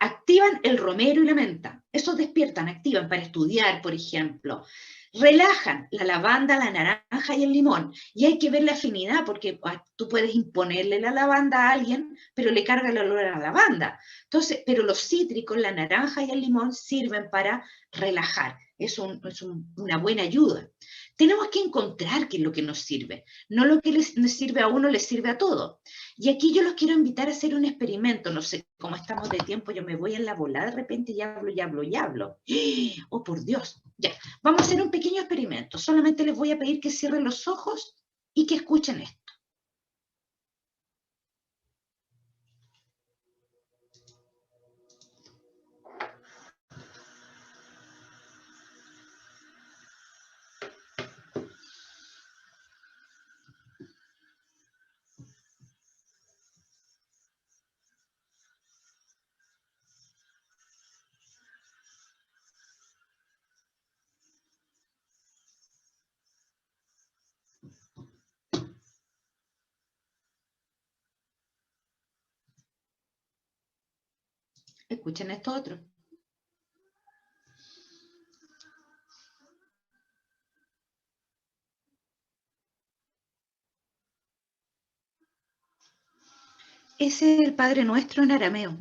Activan el romero y la menta. Esos despiertan, activan para estudiar, por ejemplo. Relajan la lavanda, la naranja y el limón. Y hay que ver la afinidad, porque tú puedes imponerle la lavanda a alguien, pero le carga el olor a la lavanda. Entonces, pero los cítricos, la naranja y el limón, sirven para relajar. una buena ayuda. Tenemos que encontrar qué es lo que nos sirve, no lo que les sirve a uno les sirve a todos. Y aquí yo los quiero invitar a hacer un experimento, no sé cómo estamos de tiempo, yo me voy en la bola de repente y hablo. Oh, por Dios. Ya, vamos a hacer un pequeño experimento, solamente les voy a pedir que cierren los ojos y que escuchen esto. Escuchen esto otro. Ese es el Padre Nuestro en arameo.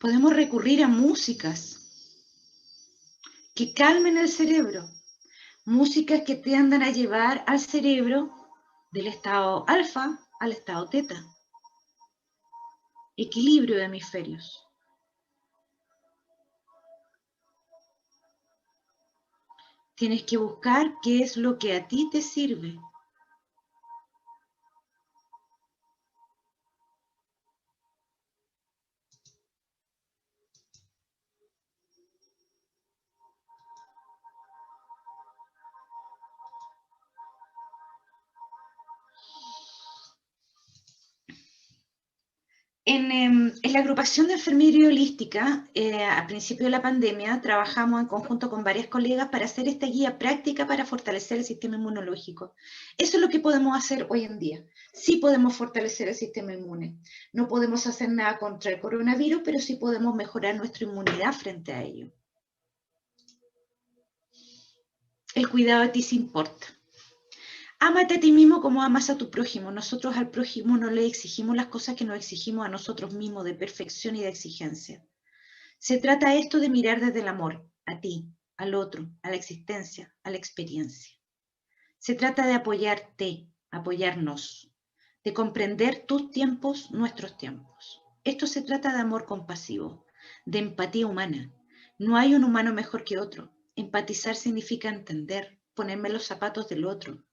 Podemos recurrir a músicas que calmen el cerebro, músicas que tiendan a llevar al cerebro del estado alfa al estado teta. Equilibrio de hemisferios. Tienes que buscar qué es lo que a ti te sirve. En la agrupación de enfermería holística, al principio de la pandemia, trabajamos en conjunto con varias colegas para hacer esta guía práctica para fortalecer el sistema inmunológico. Eso es lo que podemos hacer hoy en día. Sí podemos fortalecer el sistema inmune. No podemos hacer nada contra el coronavirus, pero sí podemos mejorar nuestra inmunidad frente a ello. El cuidado de ti sí importa. Ámate a ti mismo como amas a tu prójimo. Nosotros al prójimo no le exigimos las cosas que nos exigimos a nosotros mismos de perfección y de exigencia. Se trata esto de mirar desde el amor, a ti, al otro, a la existencia, a la experiencia. Se trata de apoyarte, apoyarnos, de comprender tus tiempos, nuestros tiempos. Esto se trata de amor compasivo, de empatía humana. No hay un humano mejor que otro. Empatizar significa entender, ponerme los zapatos del otro,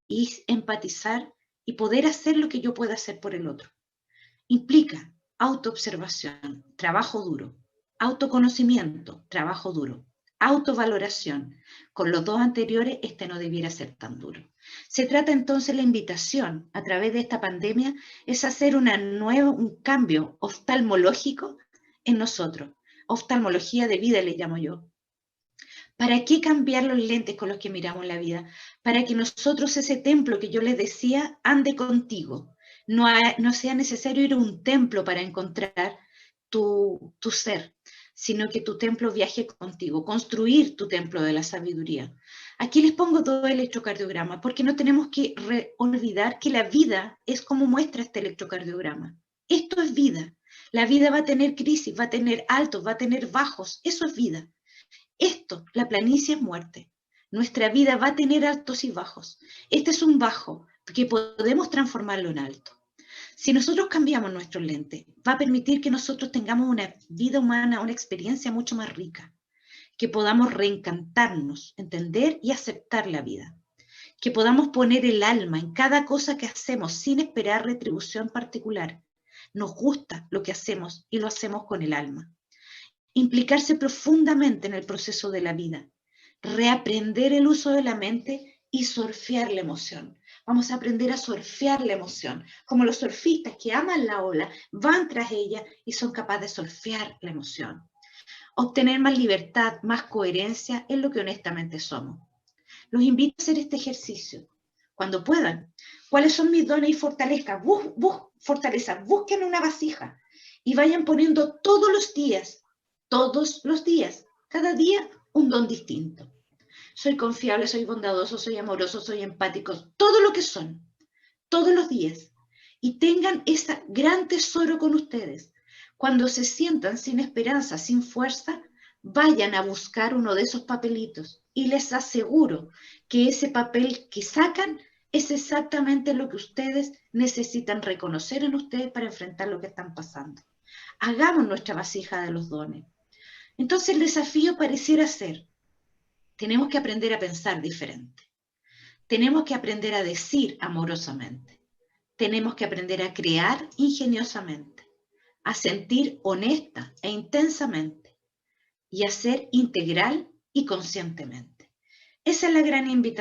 y empatizar y poder hacer lo que yo pueda hacer por el otro. Implica autoobservación, trabajo duro, autoconocimiento, trabajo duro, autovaloración. Con los dos anteriores, este no debiera ser tan duro. Se trata entonces la invitación a través de esta pandemia es hacer un cambio oftalmológico en nosotros. Oftalmología de vida le llamo yo. ¿Para qué cambiar los lentes con los que miramos la vida? Para que nosotros ese templo que yo les decía ande contigo. No sea necesario ir a un templo para encontrar tu ser, sino que tu templo viaje contigo, construir tu templo de la sabiduría. Aquí les pongo todo el electrocardiograma, porque no tenemos que olvidar que la vida es como muestra este electrocardiograma. Esto es vida. La vida va a tener crisis, va a tener altos, va a tener bajos. Eso es vida. Esto, la planicie es muerte. Nuestra vida va a tener altos y bajos. Este es un bajo que podemos transformarlo en alto. Si nosotros cambiamos nuestro lente, va a permitir que nosotros tengamos una vida humana, una experiencia mucho más rica, que podamos reencantarnos, entender y aceptar la vida, que podamos poner el alma en cada cosa que hacemos sin esperar retribución particular. Nos gusta lo que hacemos y lo hacemos con el alma. Implicarse profundamente en el proceso de la vida, reaprender el uso de la mente y surfear la emoción. Vamos a aprender a surfear la emoción, como los surfistas que aman la ola, van tras ella y son capaces de surfear la emoción. Obtener más libertad, más coherencia es lo que honestamente somos. Los invito a hacer este ejercicio cuando puedan. ¿Cuáles son mis dones y fortalezas? Fortalezas. Busquen una vasija y vayan poniendo todos los días, cada día, un don distinto. Soy confiable, soy bondadoso, soy amoroso, soy empático, todo lo que son, todos los días. Y tengan ese gran tesoro con ustedes. Cuando se sientan sin esperanza, sin fuerza, vayan a buscar uno de esos papelitos y les aseguro que ese papel que sacan es exactamente lo que ustedes necesitan reconocer en ustedes para enfrentar lo que están pasando. Hagamos nuestra vasija de los dones. Entonces el desafío pareciera ser, tenemos que aprender a pensar diferente. Tenemos que aprender a decir amorosamente. Tenemos que aprender a crear ingeniosamente, a sentir honesta e intensamente y a ser integral y conscientemente. Esa es la gran invitación.